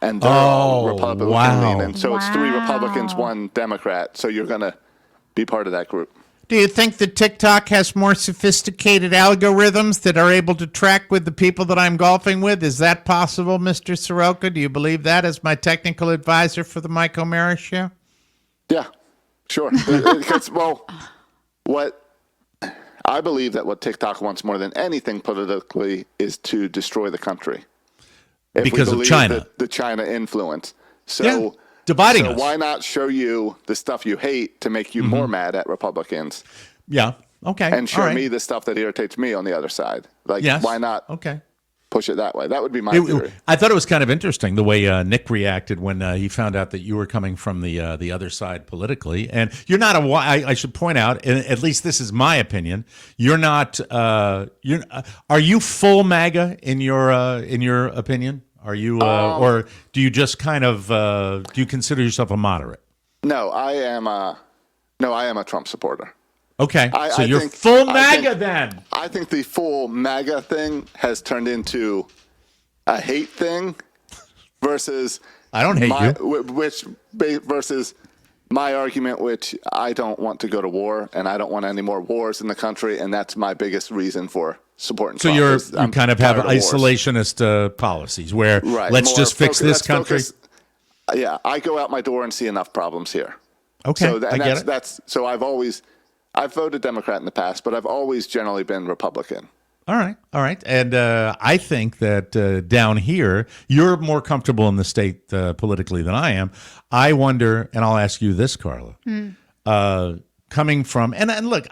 And they're all Republican wow. leaning. So it's 3 Wow. Republicans, 1 Democrat. So you're going to be part of that group. Do you think that TikTok has more sophisticated algorithms that are able to track with the people that I'm golfing with? Is that possible, Mr. Soroka? Do you believe that as my technical advisor for the Mike O'Mara Show? Yeah, sure. Because, well, I believe that what TikTok wants more than anything politically is to destroy the country. If Because we of believe China. the China influence. So, Yeah, dividing so us. why not show you the stuff you hate to make you more mad at Republicans, Yeah. Okay. and show All right. me the stuff that irritates me on the other side? Like, Yes. why not Okay. push it that way? That would be my theory. I thought it was kind of interesting the way Nick reacted when he found out that you were coming from the other side politically, and you're not I should point out, and at least this is my opinion. You're not. Are you full MAGA in your opinion? Are you, or do you just kind of do you consider yourself a moderate? No, I am a Trump supporter. Okay, I so you're think- full I MAGA think- then. I think the full MAGA thing has turned into a hate thing versus I don't hate you. Versus my argument, which I don't want to go to war and I don't want any more wars in the country, and that's my biggest reason for supporting So Trump. you I'm kind of have tired of wars. isolationist policies where Right. let's More just fix focus- this let's country. focus- yeah, I go out my door and see enough problems here. Okay, So I get it. so I've voted Democrat in the past, but I've always generally been Republican. All right. And I think that down here, you're more comfortable in the state politically than I am. I wonder, and I'll ask you this, Carla. Coming from, and look,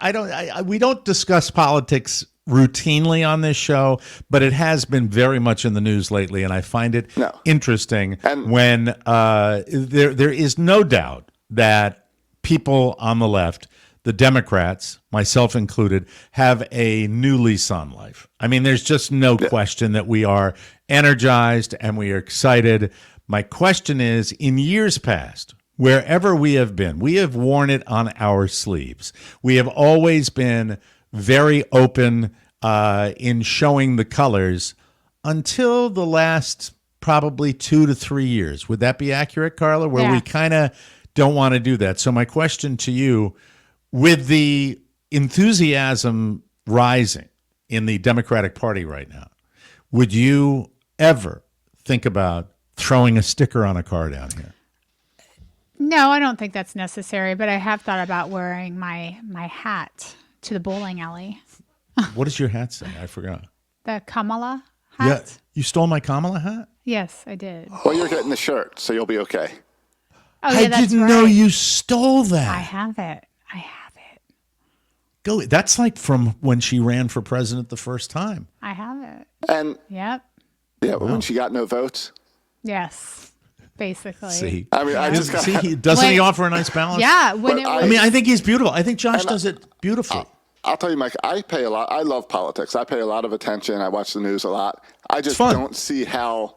we don't discuss politics routinely on this show, but it has been very much in the news lately, and I find it interesting And- when there is no doubt that people on the left, the Democrats, myself included, have a new lease on life. I mean, there's just no question that we are energized and we are excited. My question is, in years past, wherever we have been, we have worn it on our sleeves. We have always been very open in showing the colors until the last probably 2 to 3 years. Would that be accurate, Carla? Where Yeah. we kind of don't want to do that. So my question to you, with the enthusiasm rising in the Democratic Party right now, would you ever think about throwing a sticker on a car down here? No, I don't think that's necessary, but I have thought about wearing my hat to the bowling alley. What does your hat say? I forgot. The Kamala Yeah, hat? you stole my Kamala hat? Yes, I did. Well, you're getting the shirt, so you'll be okay. Oh, yeah, I that's didn't right. know you stole that. I have it. Go. That's like from when she ran for president the first time. I have it. And Yep. yeah, when she got no votes. Yes. Basically. See, I mean, I just got. doesn't he When- offer a nice balance? Yeah. When But it I- was. I mean, I think he's beautiful. I think Josh does it beautifully. I'll tell you, Mike, I pay a lot. I love politics. I pay a lot of attention. I watch the news a lot. I just fun. don't see how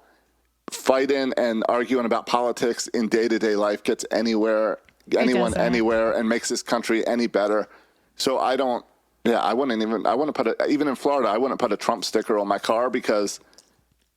fighting and arguing about politics in day-to-day life gets anyone doesn't. anywhere and makes this country any better. So I don't. Yeah, I wouldn't put even in Florida, I wouldn't put a Trump sticker on my car because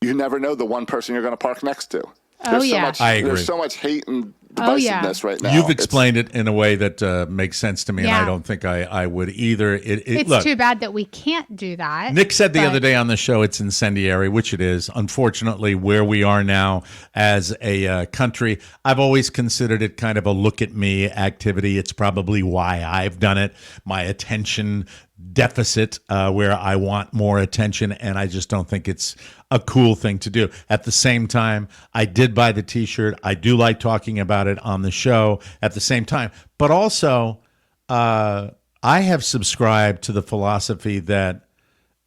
you never know the one person you're going to park next to. Oh, yeah. I agree. There's so much hate and Oh, yeah. divisiveness right now. You've explained it in a way that makes sense to me, and Yeah. I don't think I would either. It's Look, too bad that we can't do that. Nick said the but- other day on the show it's incendiary, which it is. Unfortunately, where we are now as a country, I've always considered it kind of a look at me activity. It's probably why I've done it. My attention deficit where I want more attention, and I just don't think it's a cool thing to do. At the same time, I did buy the T-shirt. I do like talking about it on the show at the same time. But also, I have subscribed to the philosophy that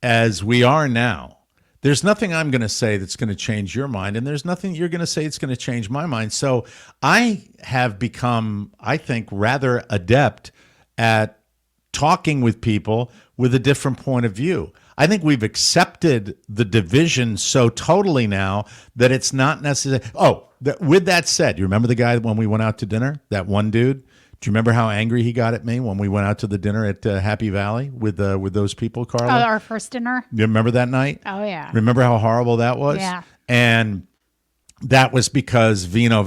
as we are now, there's nothing I'm going to say that's going to change your mind, and there's nothing you're going to say that's going to change my mind. So I have become, I think, rather adept at talking with people with a different point of view. I think we've accepted the division so totally now that it's not necessary. With that said, you remember the guy when we went out to dinner, that one dude? Do you remember how angry he got at me when we went out to the dinner at Happy Valley with those people, Carla? Oh, our first dinner? You remember that night? Oh, yeah. Remember how horrible that was? Yeah. And that was because vino,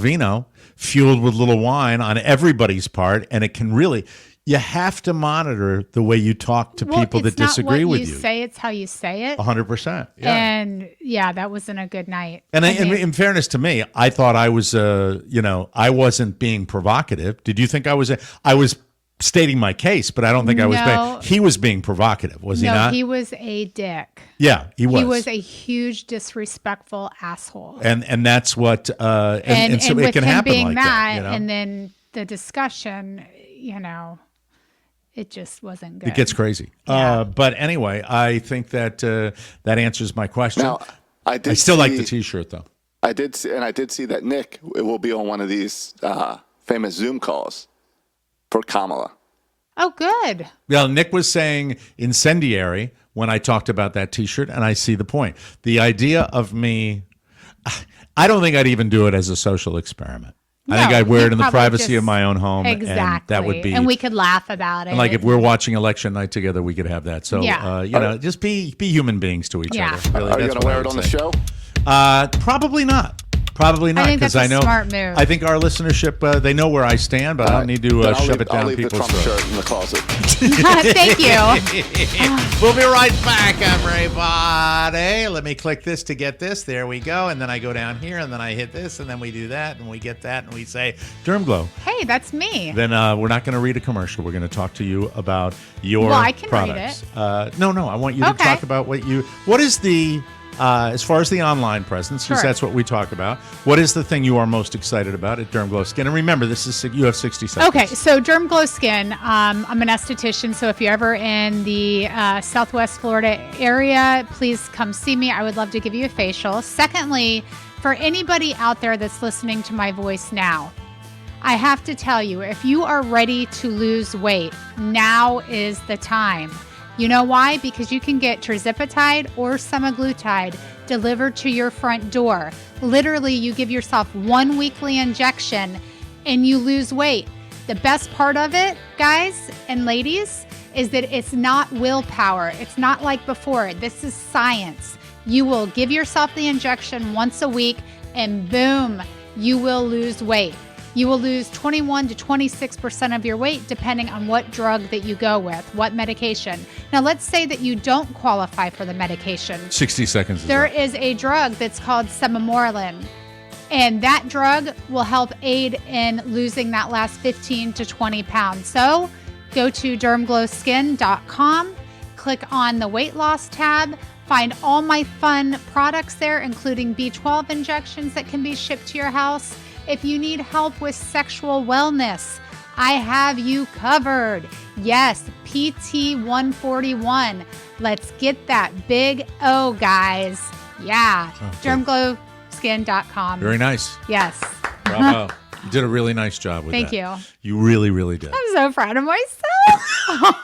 fueled with little wine on everybody's part, and it can really... You have to monitor the way you talk to people that disagree with you. It's not what you say, it's how you say it. 100%. Yeah. And yeah, that wasn't a good night. And in fairness to me, I thought I was, I wasn't being provocative. Did you think I was? I was stating my case, but I don't think I was. He was being provocative, was he not? No, he was a dick. Yeah, he was. He was a huge, disrespectful asshole. And that's what, and so with it can him happen being like that. And then the discussion, it just wasn't good. It gets crazy. Yeah. But anyway, I think that that answers my question. Now, I still like the T-shirt, though. I did see that Nick will be on one of these famous Zoom calls for Kamala. Oh, good. Well, Nick was saying incendiary when I talked about that T-shirt, and I see the point. The idea of me, I don't think I'd even do it as a social experiment. I think I'd wear it in the privacy of my own home. Exactly. And that would be. And we could laugh about it. And like if we're watching election night together, we could have that. So, just be human beings to each other. Really, Are you going to wear it on the show? Probably not. Probably not, because I know. Smart move. I think our listenership, they know where I stand, but I don't need to shove it down people's throats. I'll leave the Trump shirt in the closet. Thank you. We'll be right back, everybody. Let me click this to get this. There we go. And then I go down here, and then I hit this, and then we do that, and we get that, and we say, Derm Glow. Hey, that's me. Then we're not going to read a commercial. We're going to talk to you about your I can products. read it. No, I want you to talk about what is the... as far as the online presence, because that's what we talk about. What is the thing you are most excited about at Derm Glow Skin? And remember, you have 60 seconds. Okay, so Derm Glow Skin, I'm an esthetician, so if you're ever in the Southwest Florida area, please come see me. I would love to give you a facial. Secondly, for anybody out there that's listening to my voice now, I have to tell you, if you are ready to lose weight, now is the time. You know why? Because you can get tirzepatide or semaglutide delivered to your front door. Literally, you give yourself 1 weekly injection and you lose weight. The best part of it, guys and ladies, is that it's not willpower. It's not like before. This is science. You will give yourself the injection once a week and boom, you will lose weight. You will lose 21 to 26% of your weight depending on what drug that you go with, what medication. Now, let's say that you don't qualify for the medication. 60 seconds. There is a drug that's called Semamorelin, and that drug will help aid in losing that last 15 to 20 pounds. So go to dermglowskin.com, click on the weight loss tab, find all my fun products there, including B12 injections that can be shipped to your house. If you need help with sexual wellness, I have you covered. Yes, PT 141. Let's get that big O, guys. Yeah, dermglowskin.com. Very nice. Yes. Bravo. You did a really nice job with that. Thank you. You really, really did. I'm so proud of myself.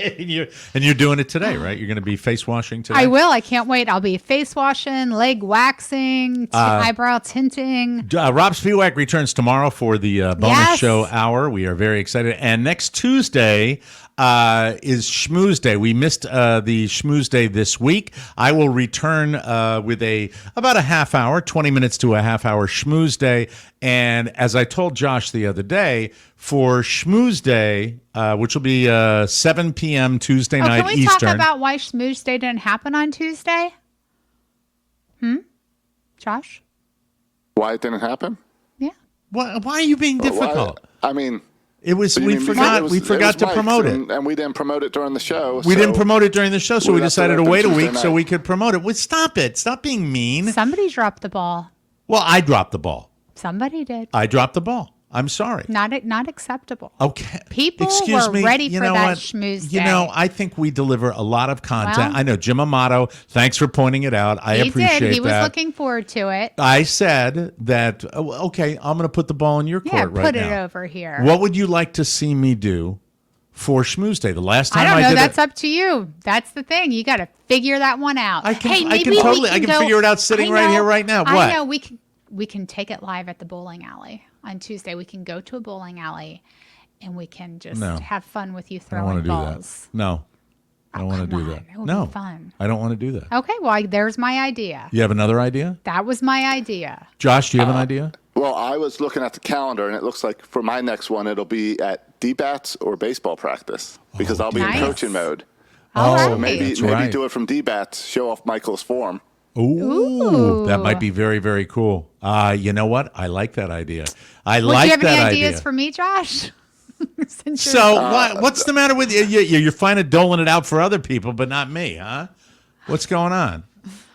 And you're doing it today, right? You're going to be face washing today? I will. I can't wait. I'll be face washing, leg waxing, eyebrow tinting. Rob Spiewak returns tomorrow for the bonus show hour. We are very excited. And next Tuesday is Schmooze Day. We missed the Schmooze Day this week. I will return with about a half hour, 20 minutes to a half hour Schmooze Day. And as I told Josh the other day, for Schmooze Day, which will be 7 p.m. Tuesday night Eastern. Can we talk about why Schmooze Day didn't happen on Tuesday? Josh? Why it didn't happen? Yeah. Why are you being difficult? I mean, It was. But you We mean because forgot. it was- We forgot to Mike's, promote it. and we didn't promote it during the show. We so didn't promote it during the show, so we we left it decided to open wait a Tuesday week so night. we could promote it. Well, stop it. Stop being mean. Somebody dropped the ball. Well, I dropped the ball. Somebody did. I dropped the ball. I'm sorry. Not acceptable. Okay. People Excuse were me. ready You for know that what? schmooze You day. know, I think we deliver a lot of content. Well, I know Jim Amato. Thanks for pointing it out. I He appreciate did. He was that. looking forward to it. I said that. Okay, I'm going to put the ball in your Yeah, court right put now. it over here. What would you like to see me do for Schmooze Day? The last time I don't know. did That's it, up to you. That's the thing. You got to figure that one out. I can- Hey, I maybe can we totally- I can go- figure it out sitting I right know, here, right now. I What? know. We can take it live at the bowling alley on Tuesday. We can go to a bowling alley, and we can just No. have fun with you I don't want throwing to do balls. that. No, I don't want to come do on. that. It would No, be fun. I don't want to do that. Okay, well, there's my idea. You have another idea, That was my idea. Josh? Do you have an idea? Well, I was looking at the calendar, and it looks like for my next one, it'll be at D-bats or baseball practice because I'll be Nice. in coaching mode. All Oh, right. Maybe That's right. do it from D-bats, show off Michael's form. Ooh, that might be very, very cool. You know what? I like that idea. I Well, like do you have that any idea. ideas for me, Josh? Since you're- So what's the matter with you? You're fine at doling it out for other people, but not me, huh? What's going on?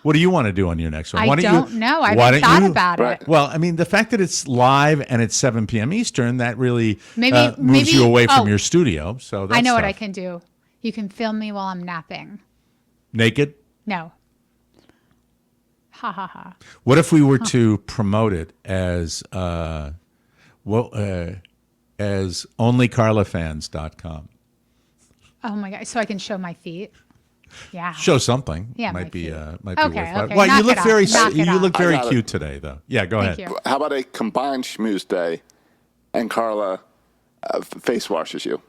What do you want to do on your next one? I Why don't know. I why haven't don't thought you- about Right. it. Well, I mean, the fact that it's live and it's 7 p.m. Eastern, that really moves Maybe- you away from oh. your studio. So that's I know what I tough. can do. You can film me while I'm napping. Naked? No. Ha ha ha. What if we were to promote it as onlycarlafans.com? Oh my god! So I can show my feet. Yeah. Show something. Yeah, might my be feet. might be Okay, worthwhile. okay, Well, you knock look it off, very knock it you look off. very I got it. cute today, though. Yeah, go Thank ahead. you. How about a combined schmooze day, and Carla face washes you?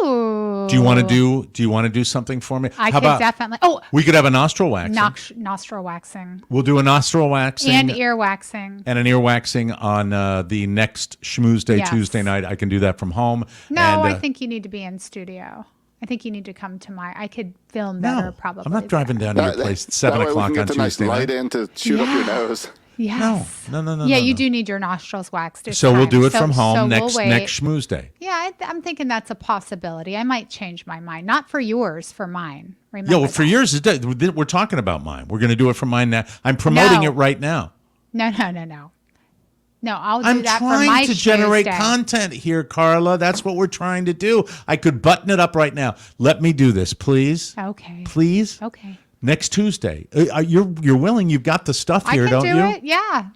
Ooh. Do you want to do something for me? I How could about definitely. Oh, we could have a nostril waxing. nostril waxing We'll do a nostril waxing and ear waxing. and an ear waxing on the next Schmooze Day Yes. Tuesday night. I can do that from home. No, and, I think you need to be in studio. I think you need to come to I could film better, no, probably. I'm not driving down to your place at 7 that way o'clock we can on get the nice Tuesday light night. in to shoot up your nose. Yes. No. Yeah, no, you no. do need your nostrils waxed. this So we'll time. do it So- from home so next we'll wait. next Schmooze Day. Yeah, I'm thinking that's a possibility. I might change my mind. Not for yours, for mine. Remember Yeah, well, for that. yours, we're talking about mine. We're going to do it for mine now. I'm promoting No. it right now. No. No, I'll do I'm that for my trying to generate Tuesday. content here, Carla. That's what we're trying to do. I could button it up right now. Let me do this, please. Okay. Please. Okay. Next Tuesday. You're willing. You've got the stuff I here, can don't do you? it. Yeah.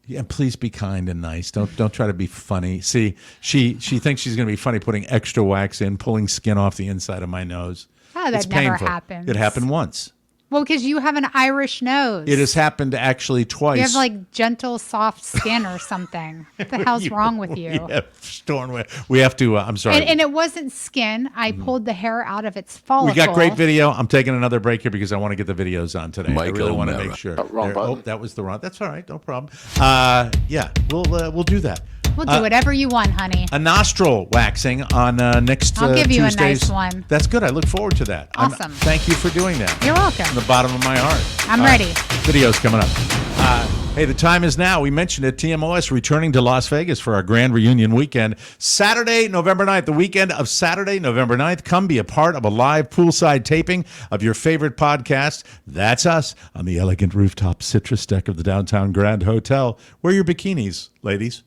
Yeah, please be kind and nice. Don't try to be funny. See, she thinks she's going to be funny putting extra wax in, pulling skin off the inside of my nose. Oh, that It's never painful. happens. It happened once. Well, because you have an Irish nose. It has happened actually twice. You have like gentle, soft skin or something. What the hell's wrong with you? Yeah, Storm. We have to. I'm sorry. And it wasn't skin. I pulled the hair out of its follicle. We got great video. I'm taking another break here because I want to get the videos on today. I really Michael want to Mara. make sure. wrong button. That was the wrong. That's all right. No problem. Yeah, we'll do that. We'll do whatever you want, honey. A nostril waxing on next I'll give you a Tuesdays. nice one. That's good. I look forward to that. Awesome. Thank you for doing that. You're welcome. From the bottom of my heart. I'm ready. Videos coming up. Hey, the time is now. We mentioned it. TMOS returning to Las Vegas for our grand reunion weekend. Saturday, November 9th, the weekend of Saturday, November 9th. Come be a part of a live poolside taping of your favorite podcast. That's us on the elegant rooftop citrus deck of the downtown Grand Hotel. Wear your bikinis, ladies.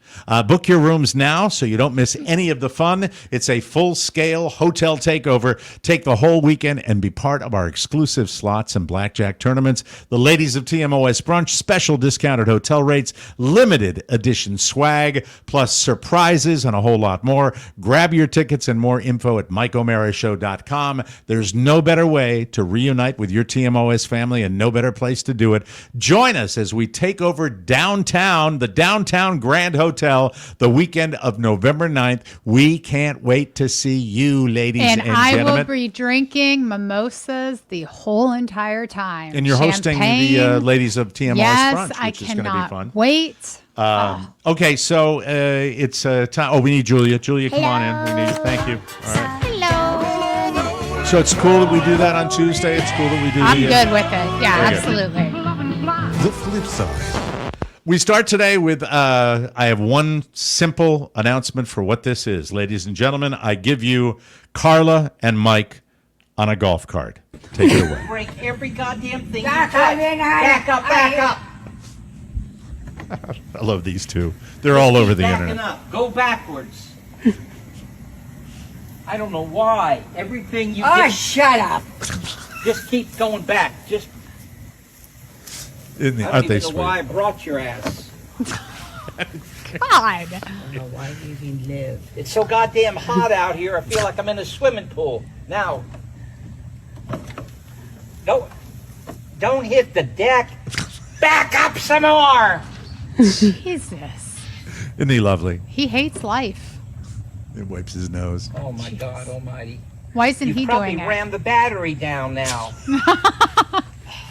Book your rooms now so you don't miss any of the fun. It's a full-scale hotel takeover. Take the whole weekend and be part of our exclusive slots and blackjack tournaments. The ladies of TMOS Brunch, special discounted hotel rates, limited edition swag, plus surprises and a whole lot more. Grab your tickets and more info at MikeO'MaraShow.com. There's no better way to reunite with your TMOS family and no better place to do it. Join us as we take over downtown, the Downtown Grand Hotel, the weekend of November 9th. We can't wait to see you, ladies and I gentlemen. will be drinking mimosas the whole entire time. And you're hosting the Champagne. ladies of TMOS yes, Brunch, I which is going to be cannot fun. wait. Okay, so it's time. Oh, we need Julia. Julia, come on in. We need. Thank you. All right. Hello. So it's cool that we do that on Tuesday. It's cool that we do. I'm the, good with it. Yeah, Very good. absolutely. The flip side. We start today with, I have one simple announcement for what this is. Ladies and gentlemen, I give you Carla and Mike on a golf cart. Take it away. Break every goddamn thing you Back touch. up, Ring Back up, back up. I love these two. They're all over the Backing internet. up. Go backwards. I don't know why. Everything you Oh, get, shut up. just keep going back. Just I Aren't don't they even know why I sweet? brought your ass. God. I don't know why you even live. It's so goddamn hot out here. I feel like I'm in a swimming pool. Now, don't hit the deck. Back up some more. Jesus. Isn't he lovely? He hates life. He wipes his nose. Oh my God Almighty! Why isn't You he probably doing it? ran the battery down now.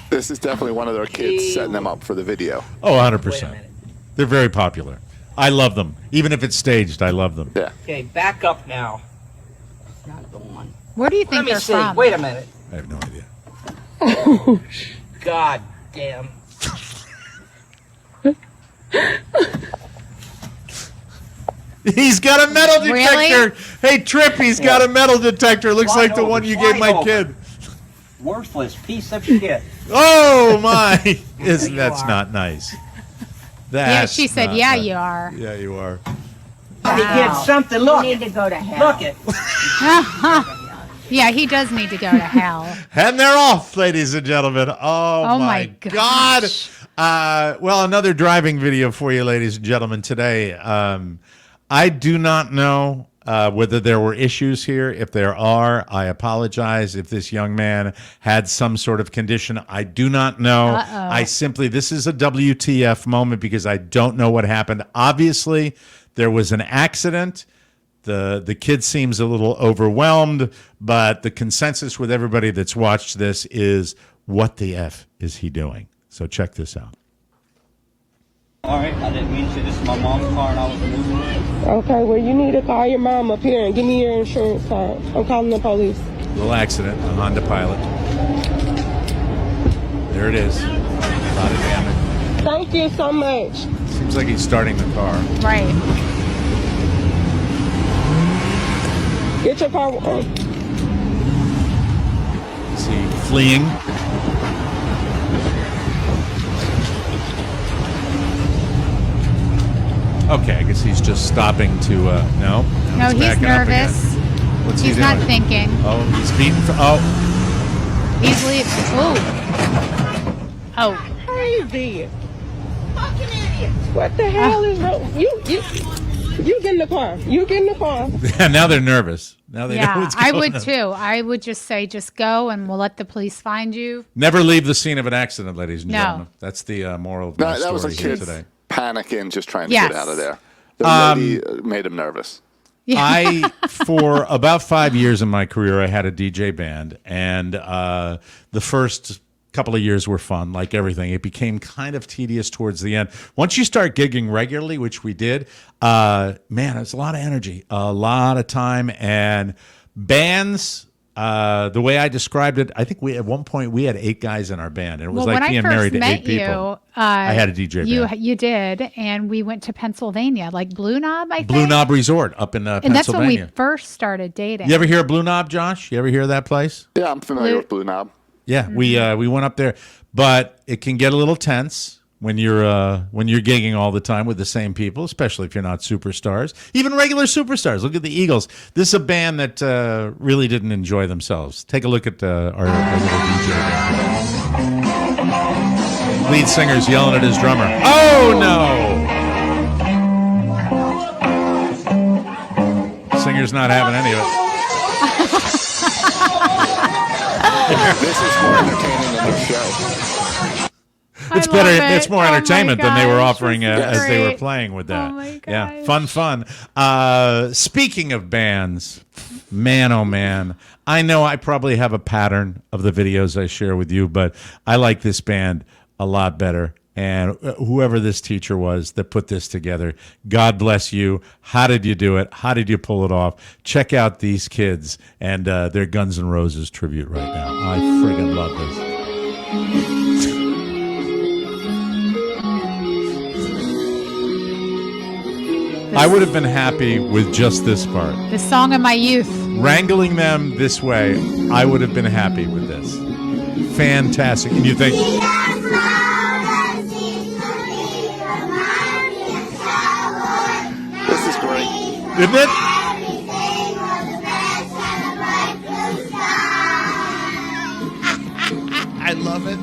This is definitely one of their kids setting them up for the video. Oh, Wait a 100%. minute. They're very popular. I love them. Even if it's staged, I love them. Yeah. Okay, back up now. Not the one. Where do you Let think me they're see. from? Wait a minute. I have no idea. God damn. He's got a metal detector. Really? Hey, Trip, he's got a metal detector. Looks Slide like the over, one you slide gave my over. kid. Worthless piece of shit. Oh, my. That's not nice. Yeah, That's she said, not yeah, nice. you are. Yeah, you are. He gets something. You Look need it. to go to hell. Look it. Yeah, he does need to go to hell. And they're off, ladies and gentlemen. Oh my God. gosh. Well, another driving video for you, ladies and gentlemen, today. I do not know whether there were issues here. If there are, I apologize. If this young man had some sort of condition, I do not know. This is a WTF moment because I don't know what happened. Obviously, there was an accident. The kid seems a little overwhelmed, but the consensus with everybody that's watched this is, what the F is he doing? So check this out. All right, I didn't mean to. This is my mom's car and I was moving it. Okay, well, you need to call your mom up here and give me your insurance card. I'm calling the police. Little accident, a Honda Pilot. There it is. A lot of damage. Thank you so much. Seems like he's starting the car. Right. Get your car on. Is he fleeing? Okay, I guess he's just stopping to, no? No, he's backing up again. nervous. What's he He's doing? not thinking. Oh, he's beating. Oh, He's leaving. Oh. Crazy. Fucking idiot. What the hell is wrong? You get in the car. You get in the car. yeah, now they're nervous. Now they know Yeah, what's going I would on. too. I would just say, just go and we'll let the police find you. Never leave the scene of an accident, ladies and No. gentlemen. That's the moral of my No, that was a story here kid today. panicking, just trying to Yes. get out of there. The lady made him nervous. I, for about 5 years in my career, I had a DJ band, and the first couple of years were fun, like everything. It became kind of tedious towards the end. Once you start gigging regularly, which we did, man, it's a lot of energy, a lot of time, and bands. The way I described it, I think at one point we had 8 guys in our band, and it was Well, like when being I first married to met 8 people. you, I had a DJ band. You did, and we went to Pennsylvania, like Blue Knob, I think. Blue Knob Resort up in And that's when we Pennsylvania. first started dating. You ever hear of Blue Knob, Josh? You ever hear of that place? Yeah, I'm familiar Blue- with Blue Knob. Yeah, we went up there, but it can get a little tense when you're gigging all the time with the same people, especially if you're not superstars, even regular superstars. Look at the Eagles. This is a band that really didn't enjoy themselves. Take a look at our little DJ band. Lead singer's yelling at his drummer. Oh no! Singer's not having any of it. This is more entertaining than their show. It's I better. love it. It's more Oh my entertainment than they were gosh, offering this is as they were great. playing with that. Oh my Yeah, gosh. fun. Speaking of bands, man, oh man, I know I probably have a pattern of the videos I share with you, but I like this band a lot better. And whoever this teacher was that put this together, God bless you. How did you do it? How did you pull it off? Check out these kids and their Guns N' Roses tribute right now. I friggin' love this. I would have been happy with just this part. The song of my youth. Wrangling them this way, I would have been happy with this. Fantastic. And you think... This is great. Isn't it? I love it.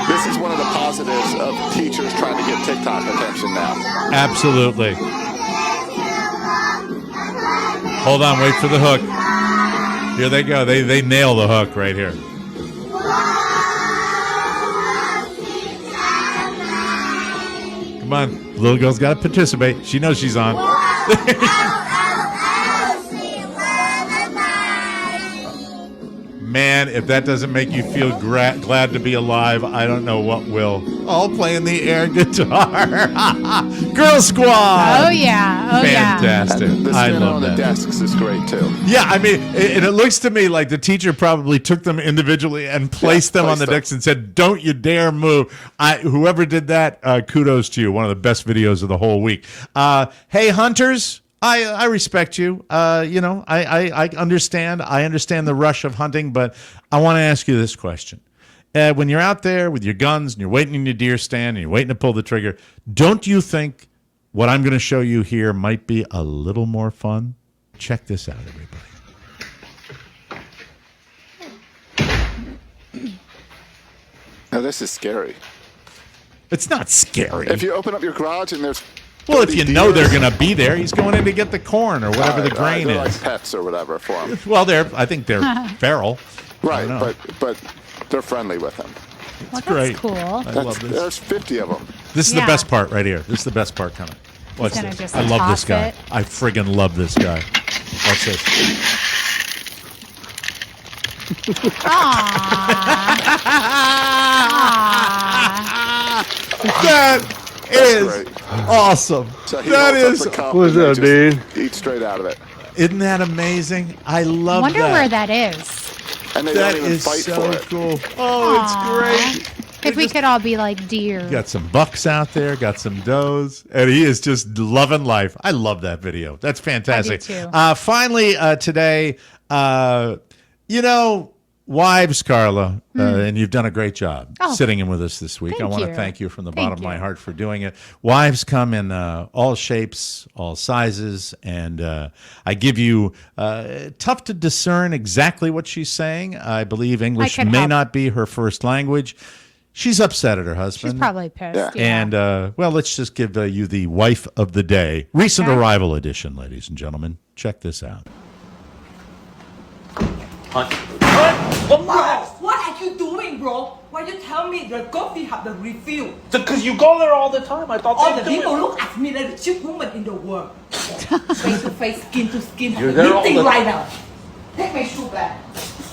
This is one of the positives of teachers trying to get TikTok attention now. Absolutely. Hold on, wait for the hook. Here they go. They nail the hook right here. Come on. Little girl's got to participate. She knows she's on. Man, if that doesn't make you feel glad to be alive, I don't know what will. All playing the air guitar. Girl Squad. Oh, yeah. Oh, Fantastic. And the I spinner love on that. the desks is great, too. Yeah, I mean, and it looks to me like the teacher probably took them individually and placed them on the decks and said, don't you dare move. Whoever did that, kudos to you. One of the best videos of the whole week. Hey, hunters. I respect you. I understand. I understand the rush of hunting, but I want to ask you this question. When you're out there with your guns and you're waiting in your deer stand and you're waiting to pull the trigger, don't you think what I'm going to show you here might be a little more fun? Check this out, everybody. Now, this is scary. It's not scary. If you open up your garage and there's... Well, if you know they're going to be there, he's going in to get the corn or whatever the grain they're is. like pets or whatever for him. Well, I think they're feral. Right, but they're friendly with him. Well, great. that's cool. I love this. There's 50 of them. This is the best part right here. This is the best part coming. Watch gonna this. just I love this toss guy. it. I friggin' love this guy. Watch this. That is awesome. So he That holds is. up the cup What's and up, they dude? just Eat straight out of it. Isn't that amazing? I love Wonder that. where that is. And they That don't even is fight so for it. cool. Oh, it's great. If we could all be like deer. Got some bucks out there, got some does, and he is just loving life. I love that video. That's fantastic. I do too. Finally, today, wives, Carla, and you've done a great job sitting in with us this week. I want to thank you from the bottom of my heart for doing it. Wives come in all shapes, all sizes, and I give you tough to discern exactly what she's saying. I believe English may not be her first language. She's upset at her husband. She's probably pissed. Yeah. And, let's just give you the wife of the day. Recent arrival edition, ladies and gentlemen. Check this out. What are you doing, bro? Why you tell me the coffee have the refill? Because you go there all the time. I thought All they the do people it. look at me like the cheap woman in the world. Face to face, skin to skin. You're there all Meeting the right now. Take my shoe back.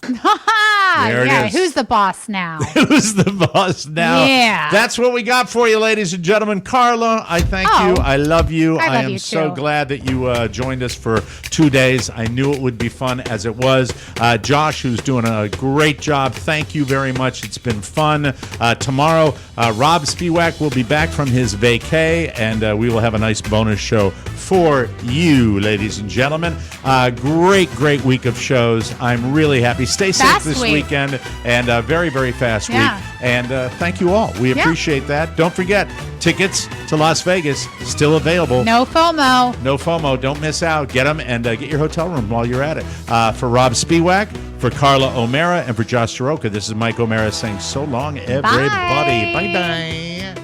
There it is. Who's the boss now? Who's the boss now? Yeah. That's what we got for you, ladies and gentlemen. Carla, I thank you. I love you. I love am you so too. glad that you joined us for 2 days. I knew it would be fun as it was. Josh, who's doing a great job, thank you very much. It's been fun. Tomorrow, Rob Spiewak will be back from his vacay, and we will have a nice bonus show for you, ladies and gentlemen. Great week of shows. I'm really happy. Stay safe Fast this week. weekend, and very, very fast Yeah. week. And thank you all. We appreciate that. Don't forget, tickets to Las Vegas still available. No FOMO. No FOMO. Don't miss out. Get them and get your hotel room while you're at it. For Rob Spiewak, for Carla O'Mara, and for Josh Soroka, this is Mike O'Mara saying so long, everybody. Bye-bye.